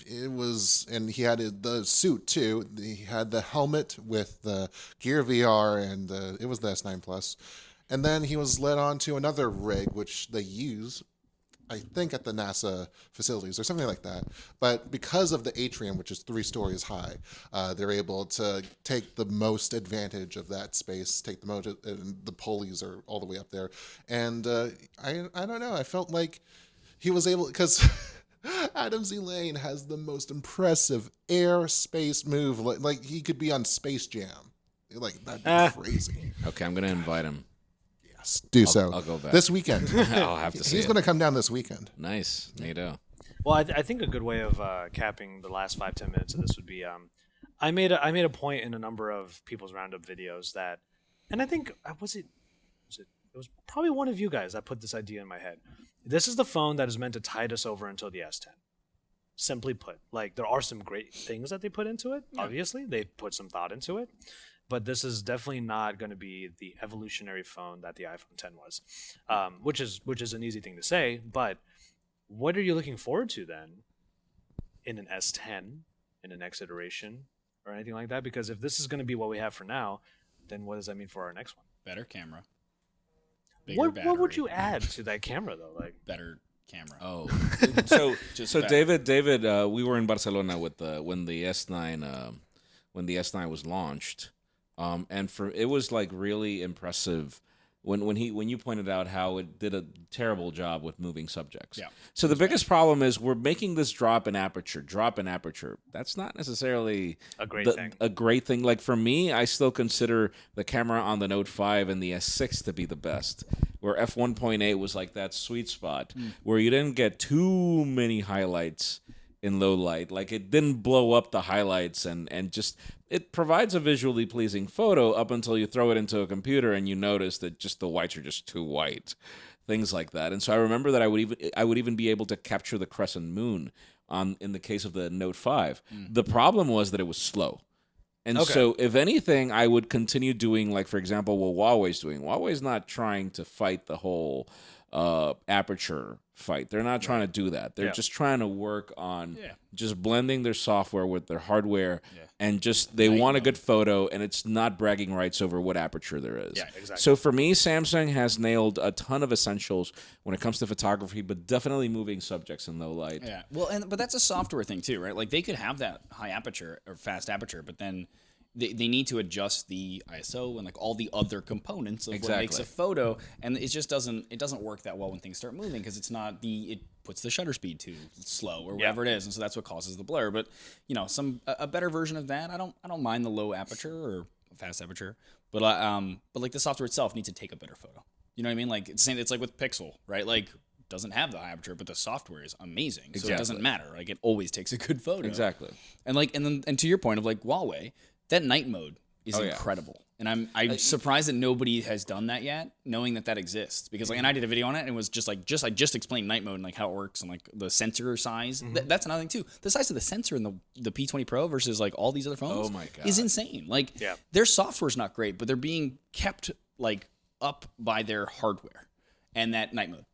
he had the suit too. He had the helmet with the Gear VR, and it was the S9 Plus, and then he was led on to another rig which they use, I think, at the NASA facilities or something like that. But because of the atrium, which is 3 stories high, they're able to take the most advantage of that space, take the most, and the pulleys are all the way up there. And I don't know, I felt like he was able, because Adam Z. Lane has the most impressive airspace move. Like he could be on Space Jam. Like, that'd be crazy. Okay, I'm going to invite him. Yes, do so. I'll go back. This weekend. I'll have to see He's it. going to come down this weekend. Nice. Neato. well, I think a good way of capping the last 5-10 minutes of this would be I made a point in a number of people's roundup videos that, and I think it was probably one of you guys that put this idea in my head. This is the phone that is meant to tide us over until the S10. Simply put, like, there are some great things that they put into it. Yeah. Obviously, they put some thought into it, but this is definitely not going to be the evolutionary phone that the iPhone 10 was, which is an easy thing to say. But what are you looking forward to then in an S10, in the next iteration, or anything like that? Because if this is going to be what we have for now, then what does that mean for our next one? Better camera. What would you add to that camera though? Like, better camera. Oh, so better. David, we were in Barcelona with when the S9 was launched, and it was like really impressive when you pointed out how it did a terrible job with moving subjects. Yeah. So the biggest problem is we're making this drop in aperture. That's not necessarily a great thing. A great thing. Like for me, I still consider the camera on the Note 5 and the S6 to be the best. Where f1.8 was like that sweet spot where you didn't get too many highlights in low light. Like it didn't blow up the highlights and just it provides a visually pleasing photo up until you throw it into a computer and you notice that just the whites are just too white. Things like that. And so I remember that I would even be able to capture the crescent moon in the case of the Note 5. The problem was that it was slow. And so, if anything, I would continue doing, like, for example, what Huawei's doing. Huawei's not trying to fight the whole aperture fight. They're not trying to do that. They're just trying to work on just blending their software with their hardware, and just they want a good photo, and it's not bragging rights over what aperture there is. Yeah, exactly. So for me, Samsung has nailed a ton of essentials when it comes to photography, but definitely moving subjects in low light. Yeah. Well, but that's a software thing too, right? Like they could have that high aperture or fast aperture, but then they need to adjust the ISO and like all the other components of what makes a photo, and it just doesn't work that well when things start moving because it puts the shutter speed too slow or whatever it is, and so that's what causes the blur. But a better version of that, I don't mind the low aperture or fast aperture, but like the software itself needs to take a better photo. You know what I mean? Like it's like with Pixel, right? Like doesn't have the high aperture, but the software is amazing, so it doesn't matter. Like it always takes a good photo. Exactly. And to your point of like Huawei. That night mode is incredible, and I'm surprised that nobody has done that yet, knowing that exists. Because and I did a video on it, and it was just like I just explained night mode and like how it works and like the sensor size. That's another thing too. The size of the sensor in the P20 Pro versus like all these other phones is insane. Like their software's not great, but they're being kept like up by their hardware and that night mode,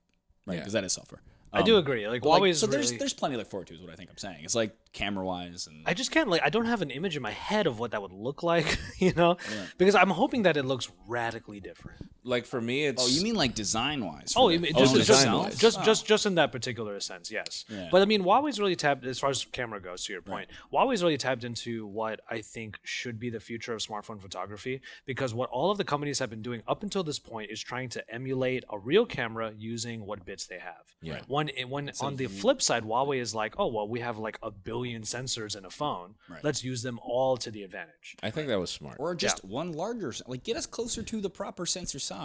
right? Because that is software. I do agree. Like, But, like, Huawei's so really... there's plenty to look forward to is what I think I'm saying. It's like camera wise and I just can't, like, I don't have an image in my head of what that would look like, you know? Because I'm hoping that it looks radically different. Like for me, it's. oh, you mean like design wise? Oh, you mean phone just, design-wise. just in that particular sense, yes. Yeah. But I mean, Huawei's really tapped, as far as camera goes, to your point, Huawei's really tapped into what I think should be the future of smartphone photography, because what all of the companies have been doing up until this point is trying to emulate a real camera using what bits they have. Yeah. When on the flip side, Huawei is like, oh, well, we have like 1 billion sensors in a phone. Let's use them all to the advantage. I think that was smart. or just one larger, like get us closer to the proper sensor size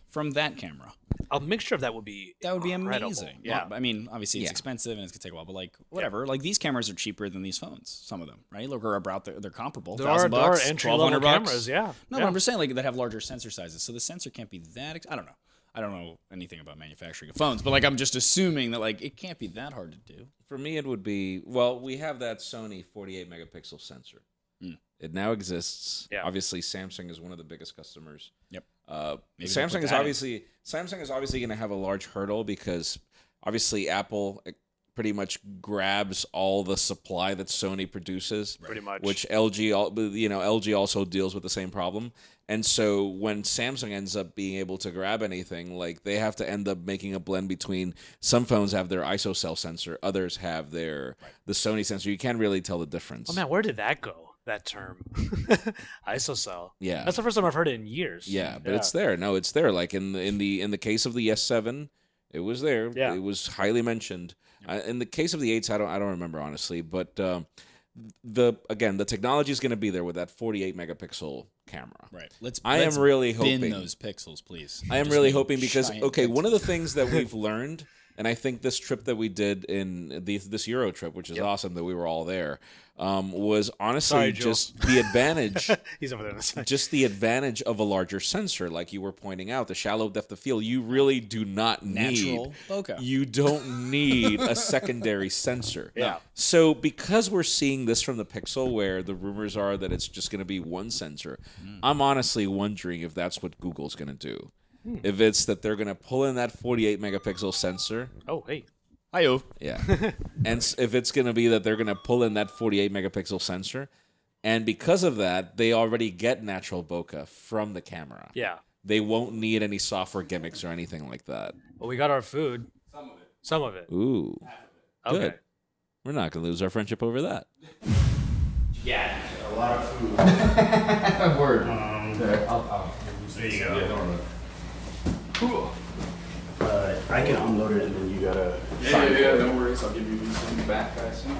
from that camera. A mixture of that would be incredible. Amazing. Yeah. Well, I mean, obviously it's Yeah. expensive and it's gonna take a while, but like whatever. Like these cameras are cheaper than these phones. Some of them, right? Look, or about they're comparable. There are $1,000, entry-level $1,200. cameras, yeah. No, Yeah. but I'm just saying like that have larger sensor sizes, so the sensor can't be that. I don't know. I don't know anything about manufacturing of phones, but like I'm just assuming that like it can't be that hard to do. For me, it would be we have that Sony 48 megapixel sensor. It now exists. Yeah. Obviously, Samsung is one of the biggest customers. Yep. Maybe they'll Samsung put is that in. obviously going to have a large hurdle because obviously Apple pretty much grabs all the supply that Sony produces. Pretty much. Which LG also deals with the same problem. And so when Samsung ends up being able to grab anything, like they have to end up making a blend between some phones have their ISOCELL sensor, others have the Sony sensor. You can't really tell the difference. Oh man, where did that go? That term, ISOCELL. Yeah. That's the first time I've heard it in years. Yeah, but it's there. No, it's there. Like in the case of the S7, it was there. Yeah. It was highly mentioned. In the case of the 8s, I don't remember honestly, but the technology is going to be there with that 48 megapixel camera. Right. Let's really bin hoping those pixels, please. I am Just really make hoping because giant one of pixels. the things that we've learned, and I think this trip that we did in this Euro trip, which is awesome that we were all there, was honestly Sorry, Joel. just the advantage. He's over there on the side. Just the advantage of a larger sensor, like you were pointing out, the shallow depth of field. You really do not Natural need. bokeh. You don't need a secondary sensor. Yeah. So because we're seeing this from the Pixel, where the rumors are that it's just going to be one sensor, I'm honestly wondering if that's what Google's going to do. If it's that they're going to pull in that 48 megapixel sensor. Oh, hey. Hi-yo. Yeah. And if it's going to be that they're going to pull in that 48 megapixel sensor, and because of that, they already get natural bokeh from the camera. Yeah. They won't need any software gimmicks or anything like that. Well, we got our food. Some of it. Ooh. Okay. Good. We're not going to lose our friendship over that. Yeah. A lot of food. Word. There you go. I can unload it and then you gotta. Yeah, no worries. I'll give you these things back, I assume.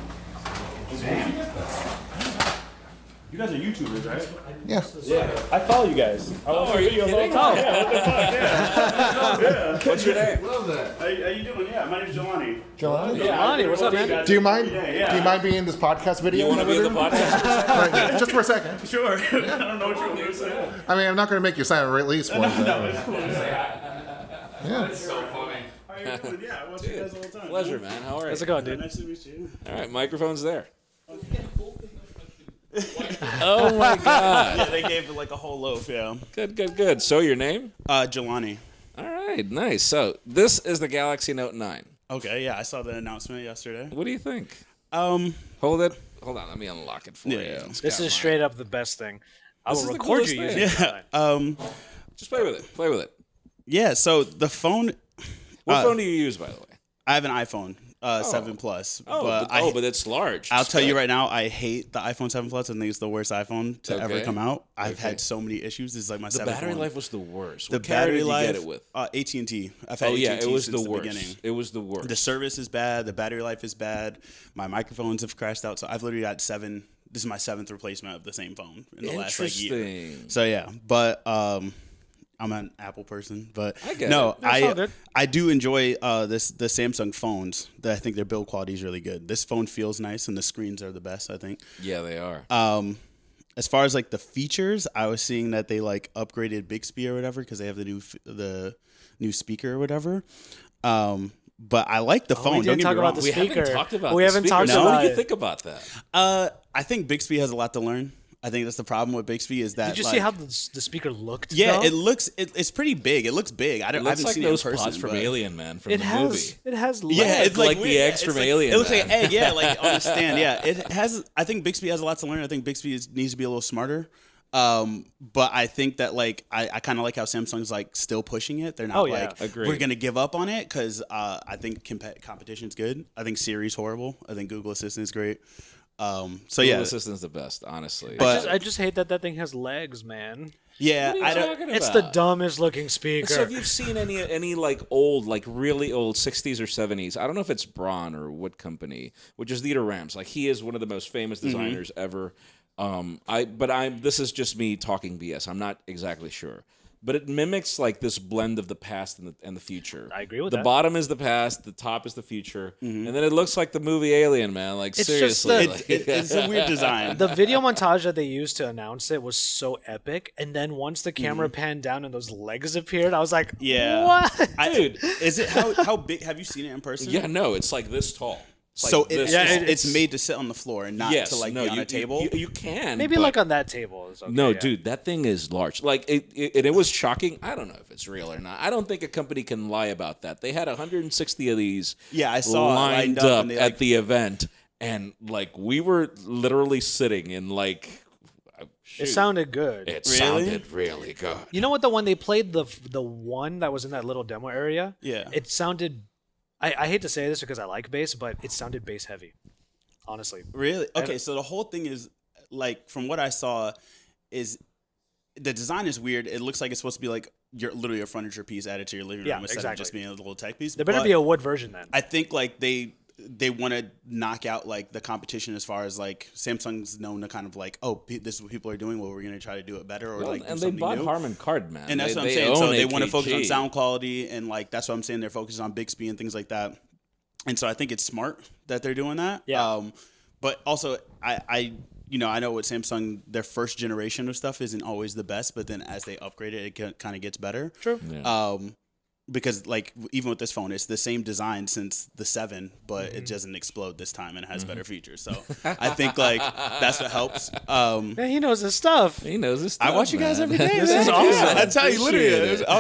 You guys are YouTubers, right? Yeah. I follow you guys. I watch your videos all the time. Yeah, what the fuck? Yeah. What's your name? Love that. How you doing? Yeah, my name's Jelani. Jelani? Jelani, what's up, man? Do you mind? Yeah. Do you mind being in this podcast video? You want to be in the podcast? Right, just for a second. Sure. I don't know what you're going to say. I mean, I'm not going to make you sign a release form. No, it's cool. That's so funny. How you doing? Yeah, I watch you guys all the time. Pleasure, man. How are you? How's it going, dude? Nice to meet you. All right, microphone's there. Oh my God. Yeah, they gave it like a whole loaf, yeah. Good. So your name? Jelani. All right, nice. So this is the Galaxy Note 9. Okay, yeah, I saw the announcement yesterday. What do you think? Um, Hold it. Hold on. Let me unlock it for Yeah, you. yeah. It's This got is mine. straight up the best thing. I This will is the record coolest you thing. using it. Just play with it. Play with it. yeah. So the phone. What phone do you use, by the way? I have an iPhone 7 Plus. But it's large. I'll It's tell you good. right now, I hate the iPhone 7 Plus. I think it's the worst iPhone to ever Okay. come out. I've Okay. had so many issues. This is like my The seventh battery one. life was the worst. The What carrier battery did you life. get it with? AT&T. I've had Oh yeah, AT&T it was since the the beginning. worst. It was the worst. The service is bad. The battery life is bad. My microphones have crashed out. So I've literally got 7. This is my 7th replacement of the same phone in the last like year. Interesting. So yeah, but I'm an Apple person, but I get no, it. That's all good. I do enjoy the Samsung phones. That I think their build quality is really good. This phone feels nice, and the screens are the best. I think. Yeah, they are. As far as like the features, I was seeing that they like upgraded Bixby or whatever because they have the new speaker or whatever. But I like the phone. we Don't didn't get talk me about wrong. the we speaker. haven't talked about We the haven't speaker. talked So what about do you it. think about that? I think Bixby has a lot to learn. I think that's the problem with Bixby is that. Did you see how the speaker looked? Yeah, though? it looks. It's pretty big. It looks big. I It haven't looks like seen those it in person. pods from but- Alien, man, from It the has. movie. It has. Yeah, legs. it's like weird. the eggs from Alien, It looks like an man. egg. Yeah, like on a stand. Yeah, it has. I think Bixby has a lot to learn. I think Bixby needs to be a little smarter. But I think that like I kind of like how Samsung's like still pushing it. They're not Oh, yeah. like Agreed. we're gonna give up on it because I think competition's good. I think Siri's horrible. I think Google Assistant is great. So Google yeah, Assistant's the best, honestly. But- I just hate that thing has legs, man. yeah. What are you I don't. talking It's about? the dumbest looking speaker. So if you've seen any like old, like really old 60s or 70s, I don't know if it's Braun or what company, which is Dieter Rams. Like he is one of the most famous designers ever. This is just me talking BS. I'm not exactly sure. But it mimics like this blend of the past and the future. I agree with the that. The bottom is the past, the top is the future, and then it looks like the movie Alien, man. Like It's just seriously, the- like- It's a weird design. The video montage that they used to announce it was so epic, and then once the camera panned down and those legs appeared, I was like, Yeah. what?" Dude, is it how big? Have you seen it in person? yeah, no, it's like this tall. It's So like this Yeah, tall. it's made to sit on the floor and not yes, to like no, be on you, a table. You can Maybe but- like on that table. Is okay, No, yeah. dude, that thing is large. Like it was shocking. I don't know if it's real or not. I don't think a company can lie about that. They had 160 of these. Yeah, I saw it lined lined up up and they, at like- the event, and like we were literally sitting in like. It sounded good. It Really? sounded really good. You know what? The one they played, the one that was in that little demo area. Yeah. It sounded. I hate to say this because I like bass, but it sounded bass heavy. Honestly. Really? Okay, so the whole thing is like from what I saw is the design is weird. It looks like it's supposed to be like you're literally a furniture piece added to your living room Yeah, instead exactly. of just being a little tech piece. There better But be a wood version then. I think like they want to knock out like the competition as far as like Samsung's known to kind of like this is what people are doing. Well, we're going to try to do it better or Well, like do and they something bought new. Harman Kardon, man. And that's what I'm They saying. So own they want to focus on AKG. sound quality and like that's what I'm saying. They're focusing on Bixby and things like that. And so I think it's smart that they're doing that. Yeah. But also I know with Samsung, their first generation of stuff isn't always the best, but then as they upgrade it, it kind of gets better. True. Yeah. Because like even with this phone, it's the same design since the 7, but it doesn't explode this time and it has better features. So I think like that's what helps. Man, he knows his stuff. He knows this. I watch you guys every day. This man. is awesome. Yeah, that's how you literally. Appreciate it. I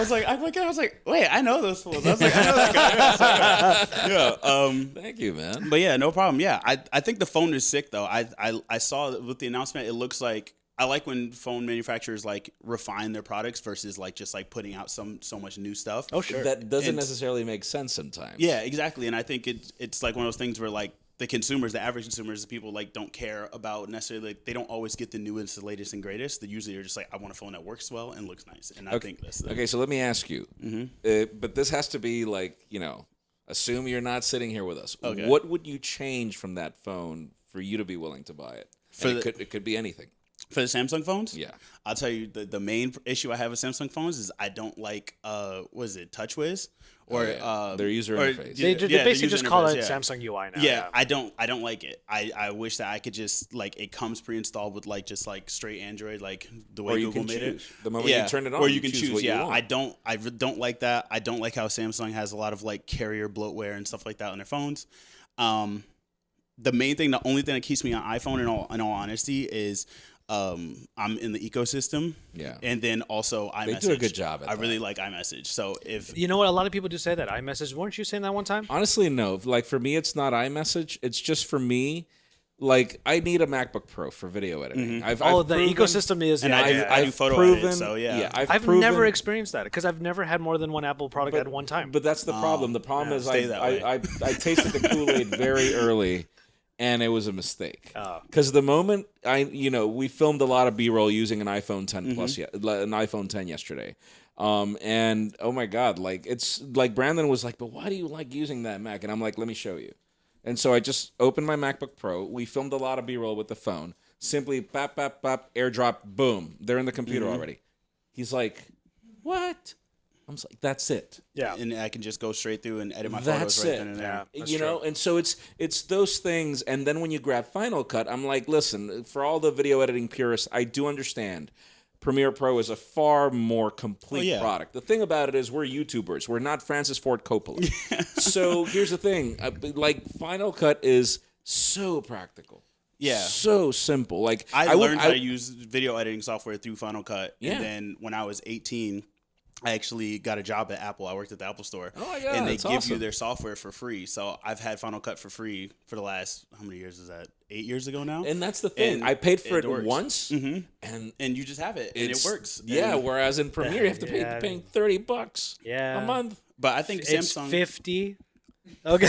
was like, wait, I know those fools. I was like, I know that guy. Yeah. Thank you, man. But yeah, no problem. Yeah, I think the phone is sick though. I saw with the announcement, it looks like I like when phone manufacturers like refine their products versus like just like putting out so much new stuff. Oh sure. That doesn't And- necessarily make sense sometimes. Yeah, exactly. And I think it's like one of those things where like the consumers, the average consumers, the people like don't care about necessarily. Like, they don't always get the newest, the latest, and greatest. They usually are just like, I want a phone that works well and looks nice. And I think that's the, Okay, so let me ask you. But this has to be like, assume you're not sitting here with us. Okay. What would you change from that phone for you to be willing to buy it? And it could be anything. For the Samsung phones? Yeah. I'll tell you the main issue I have with Samsung phones is I don't like what is it, TouchWiz? Or Their user or- interface. They the basically user just call it interface, yeah. Samsung UI now. Yeah, I don't like it. I wish that I could just like it comes pre-installed with like just like straight Android, like the way Or you Google can made choose. it. The moment you turn it on, or you you can choose choose. what you Yeah, want. I don't like that. I don't like how Samsung has a lot of like carrier bloatware and stuff like that on their phones. The only thing that keeps me on iPhone in all honesty is I'm in the ecosystem. Yeah. And then also iMessage. They do a good job at I that. really like iMessage. So if You know what? A lot of people do say that. iMessage. Weren't you saying that one time? Honestly, no. Like for me, it's not iMessage. It's just for me. Like I need a MacBook Pro for video editing. I've Oh, I've the proven- ecosystem is. And yeah, I do- yeah. I do photo edit, so yeah. I've proven- never experienced that because I've never had more than one Apple product at one time. But that's the problem. The problem is stay that way. I tasted the Kool-Aid very early, and it was a mistake. Oh. Because the moment we filmed a lot of B-roll using an iPhone 10 Plus, an iPhone 10 yesterday. And oh my God, like it's like Brandon was like, but why do you like using that Mac? And I'm like, let me show you. And so I just opened my MacBook Pro. We filmed a lot of B-roll with the phone. Simply bap, bap, bap, airdrop, boom. They're in the computer already. He's like, what? I'm just like, that's it. yeah. and I can just go straight through and edit my That's photos right it. then and there. Yeah. And so it's those things. And then when you grab Final Cut, I'm like, listen, for all the video editing purists, I do understand. Premiere Pro is a far more complete product. The thing about it is we're YouTubers. We're not Francis Ford Coppola. So here's the thing. Like Final Cut is so practical. Yeah. So simple. Like I learned how to use video editing software through Final Cut. Yeah. And then when I was 18, I actually got a job at Apple. I worked at the Apple Store. Oh my God, and they that's give you awesome. their software for free. So I've had Final Cut for free for the last, how many years is that? 8 years ago now? And that's the thing. And I paid for it works. once, Mhm. and And you just have it, and it works. Yeah, And- whereas in Premiere you have to pay Yeah. paying $30 Yeah. a month. but I think It's Samsung. 50. Okay.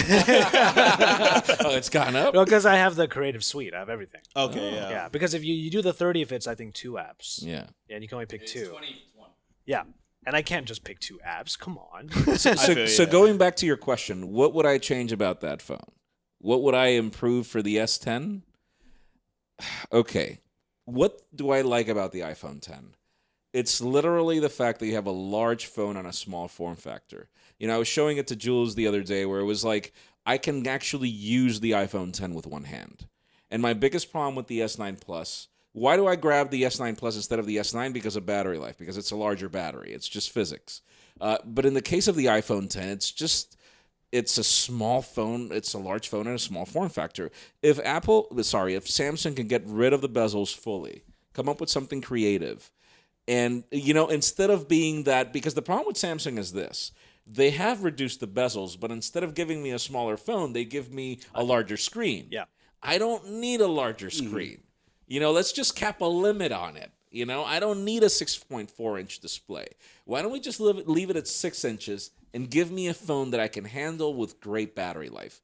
Oh, it's gone up. Well, because I have the creative suite. I have everything. Okay, yeah. Yeah, because if you do the 30, if it's I think 2 apps. Yeah. And you can only pick It's 2. 20 if it's one. Yeah. And I can't just pick 2 apps. Come on. So, feel so you. going back to your question, what would I change about that phone? What would I improve for the S10? Okay. What do I like about the iPhone 10? It's literally the fact that you have a large phone on a small form factor. You know, I was showing it to Jules the other day where it was like, I can actually use the iPhone 10 with one hand. And my biggest problem with the S9 Plus, why do I grab the S9 Plus instead of the S9? Because of battery life, because it's a larger battery. It's just physics. But in the case of the iPhone 10, it's a small phone, it's a large phone in a small form factor. If Samsung can get rid of the bezels fully, come up with something creative, and, you know, instead of being that, because the problem with Samsung is this, they have reduced the bezels, but instead of giving me a smaller phone, they give me a larger screen. Yeah. I don't need a larger screen. You know, let's just cap a limit on it. You know, I don't need a 6.4-inch display. Why don't we just leave it at 6 inches and give me a phone that I can handle with great battery life?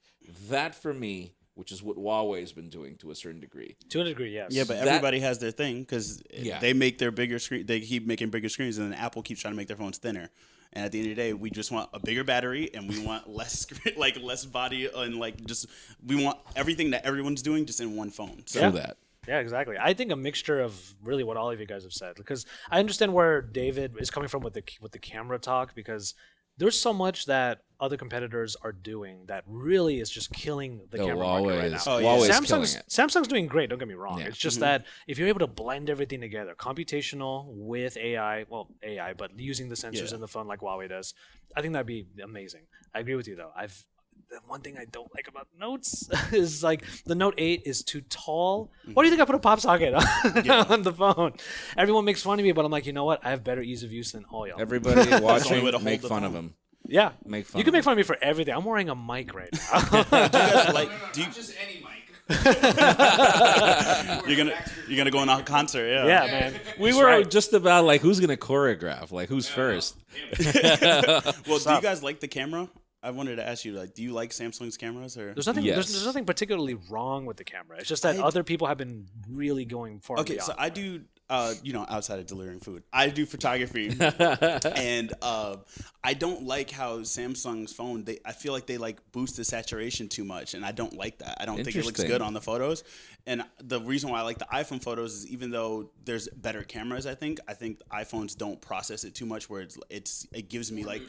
That, for me, which is what Huawei's been doing to a certain degree. To a degree, yes. Yeah, but everybody has their thing because Yeah. they make their bigger screen. They keep making bigger screens, and then Apple keeps trying to make their phones thinner. And at the end of the day, we just want a bigger battery, and we want less screen, like less body, and we want everything that everyone's doing just in one phone. So So that. Yeah, exactly. I think a mixture of really what all of you guys have said, because I understand where David is coming from with the camera talk, because there's so much that other competitors are doing that really is just killing the camera market right now. Huawei's killing it. Samsung's doing great. Don't get me wrong. Yeah. It's just that if you're able to blend everything together, computational with AI, but using the sensors in the phone like Huawei does, I think that'd be amazing. I agree with you though. The one thing I don't like about Notes is like the Note 8 is too tall. Why do you think I put a pop socket on the phone? Everyone makes fun of me, but I'm like, you know what? I have better ease of use than all y'all. Everybody way to watching, hold make the fun of phone. him. Yeah, Make fun you can of make him. fun of me for everything. I'm wearing a mic right now. do you guys like? Do you, Not just any mic. you're gonna go on a concert? Yeah. Yeah, man. We That's were right. just about like who's gonna choreograph, like who's first. Well, do you guys like the camera? I wanted to ask you, like, do you like Samsung's cameras or? There's nothing. Yes. There's nothing particularly wrong with the camera. It's just that other people have been really going far. Okay, beyond. so I do, outside of delivering food, I do photography, and I don't like how Samsung's phone. I feel like they like boost the saturation too much, and I don't like that. I don't think it looks Interesting. good on the photos. And the reason why I like the iPhone photos is even though there's better cameras, I think iPhones don't process it too much. Where it gives me like,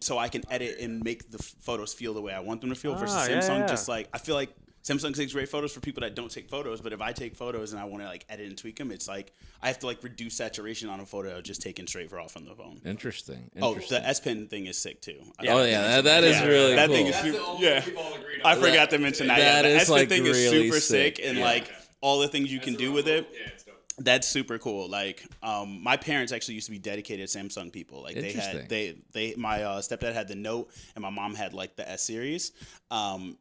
so I can edit and make the photos feel the way I want them to feel. Versus Samsung, just like I feel like Samsung takes great photos for people that don't take photos, but if I take photos and I want to like edit and tweak them, it's like I have to like reduce saturation on a photo just taken straight off from the phone. Interesting. Oh, the S Pen thing is sick too. Oh yeah, that is really that cool. thing is That's the super, only thing we've all agreed on. I forgot to mention that. That The is, S Pen like, thing is really super sick. sick, and Yeah. like all the things you can do with it. Yeah, it's dope. That's super cool. Like, my parents actually used to be dedicated Samsung people. Like, Interesting. my stepdad had the Note, and my mom had like the S series.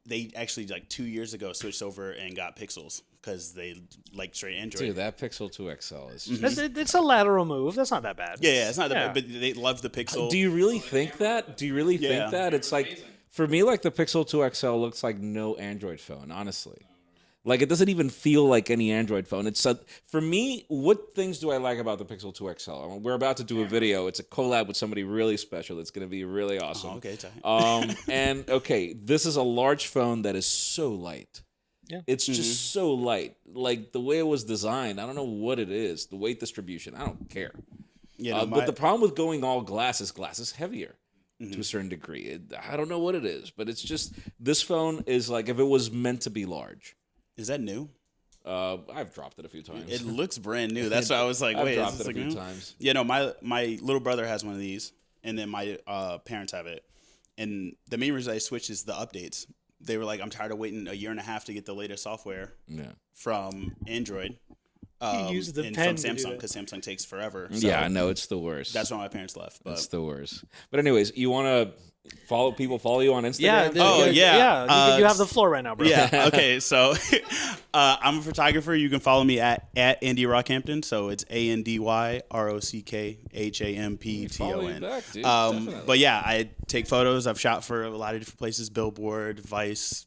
They actually like 2 years ago switched over and got Pixels because they like straight Android. Dude, that Pixel 2 XL is. It's a lateral move. That's not that bad. yeah, it's not that Yeah. bad, but they love the Pixel. Do you really think that? Do you really Yeah. think that? It's like, for me, like the Pixel 2 XL looks like no Android phone, honestly. Like, it doesn't even feel like any Android phone. It's for me, what things do I like about the Pixel 2 XL? I mean, we're about to do a video. It's a collab with somebody really special that's going to be really awesome. Oh, okay, tight. And, okay, this is a large phone that is so light. Yeah. It's just so light. Like, the way it was designed, I don't know what it is. The weight distribution, I don't care. Yeah, no, But the problem with going all glass is heavier to a certain degree. I don't know what it is, but it's just, this phone is like, if it was meant to be large. Is that new? I've dropped it a few times. It looks brand new. That's why I was like, I've wait, dropped is this it a like few new? times. Yeah, no, my little brother has one of these, and then my parents have it. And the main reason I switched is the updates. they were like, I'm tired of waiting a year and a half to get the latest software from Android. Used the and pen from to do Samsung that. because Samsung takes forever. So Yeah, I know it's the worst. that's why my parents left. But It's the worst. But anyways, you want to follow you on Instagram? Yeah. Oh, yeah. You have the floor right now, bro. yeah, okay. So I'm a photographer. You can follow me at Andy Rockhampton. So it's ANDYROCKHAMPTON. Follow you back, dude. Definitely. But yeah, I take photos. I've shot for a lot of different places: Billboard, Vice,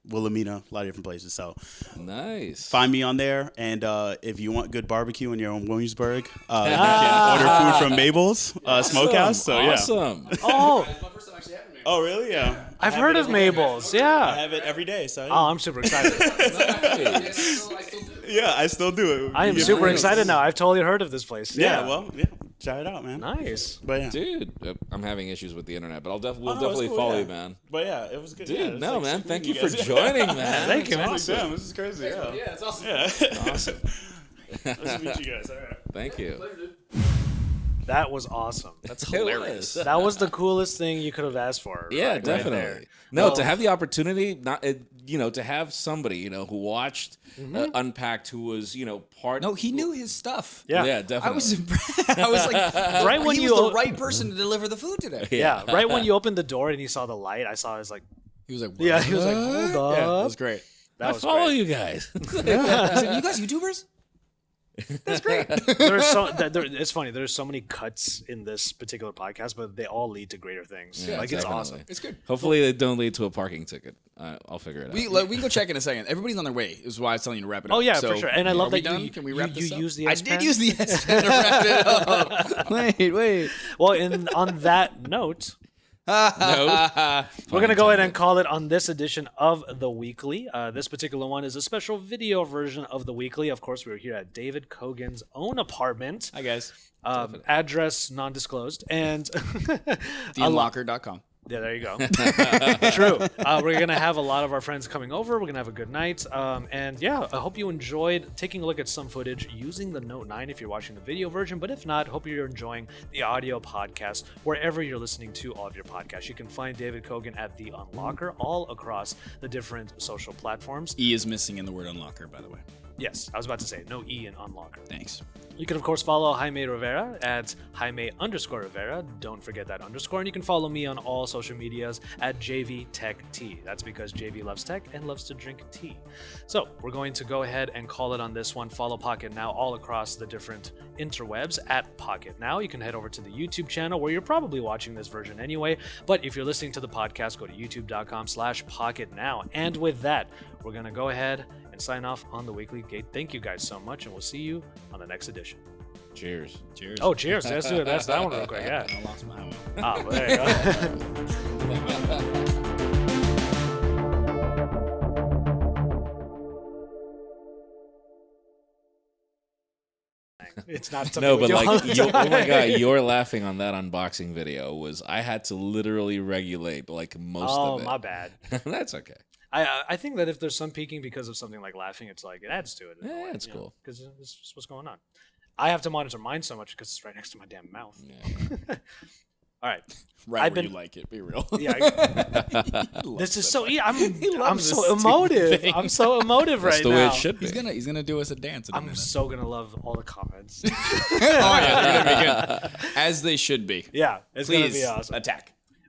Wilhelmina, a lot of different places. So Nice. find me on there. And if you want good barbecue in your own Williamsburg, you can order food from Mabel's Smokehouse. So yeah. Awesome. Oh, It's my first time actually having me. Oh really? Yeah. I've heard of Mabel's. I Yeah. have it every day. So Oh, I'm super excited. I still do it. yeah, I still do it. I am super excited now. I've totally heard of this place. Yeah. Well, yeah. Try it out, man. Nice. But yeah. Dude, I'm having issues with the internet, but we'll no, definitely it's cool, follow yeah. you, man. But yeah, it was good. Dude, yeah, it was no, like man. sweet Thank you meeting for guys. joining, man. Thank you, man. I was like, damn, this is crazy. Yeah. Yeah, it's awesome. Yeah. Awesome. Nice to meet you guys. All right. Thank you. Pleasure, dude. That was awesome. That's It hilarious. was. That was the coolest thing you could have asked for. Yeah, right definitely. there. No, Well- to have the opportunity, to have somebody, who watched Unpacked, who was, part. No, he knew his stuff. Yeah. Yeah, definitely. I was impressed. I was like, Right when he you was the right person to deliver the food today. Yeah. Right when you opened the door and he saw the light, I saw. I was like, He was like, yeah. He was like, hold up. yeah, that was great. That I was follow great. you guys. He said, you guys YouTubers? That's great. There's it's funny. There's so many cuts in this particular podcast, but they all lead to greater things. Yeah, it's definitely. awesome. It's good. Hopefully, they don't lead to a parking ticket. I'll figure it out. We can go check in a second. Everybody's on their way. Is why I was telling you to wrap it up. Oh yeah, So, for sure. And I love are we that done? you Can we wrap this you up? use the I S did Pen. use the S Pen to wrap it up. Wait. Well, on that note, no. we're gonna go ahead and call it on this edition of the Weekly. This particular one is a special video version of the Weekly. Of course, we're here at David Kogan's own apartment. Hi guys. Address non-disclosed, and TheUnlocker.com. yeah, there you go. True. We're going to have a lot of our friends coming over. We're going to have a good night. And yeah, I hope you enjoyed taking a look at some footage using the Note 9 if you're watching the video version. But if not, hope you're enjoying the audio podcast wherever you're listening to all of your podcasts. You can find David Kogan at The Unlocker all across the different social platforms. E is missing in the word unlocker, by the way. Yes, I was about to say no E in Unlocker. Thanks. You can, of course, follow Jaime Rivera at Jaime_Rivera. Don't forget that underscore. And you can follow me on all social medias at JVTechT. That's because JV loves tech and loves to drink tea. So we're going to go ahead and call it on this one. Follow Pocketnow all across the different interwebs at Pocketnow. You can head over to the YouTube channel where you're probably watching this version anyway. But if you're listening to the podcast, go to youtube.com/Pocketnow. And with that, we're going to go ahead and sign off on the Weekly Gate. Thank you guys so much, and we'll see you on the next edition. Cheers. Cheers. Oh, cheers. Let's do it. That's that one real quick. Yeah. I lost my one. Ah, well, there you go. It's not something No, we but do all like, the oh my time. god, your laughing on that unboxing video was I had to literally regulate like most Oh, of it. my bad. That's okay. I think that if there's some peaking because of something like laughing, it's like it adds to it. Yeah, it's cool. Because this is what's going on. I have to monitor mine so much because it's right next to my damn mouth. Yeah. All right. Right I've where been- you like it. Be real. Yeah. This is so. I'm loves so this emotive. thing. I'm so emotive That's right the way now. it should be. He's gonna do us a dance in a I'm minute. so gonna love all the comments. Oh yeah, they're gonna be good. As they should be. Yeah, it's gonna Please be awesome. attack.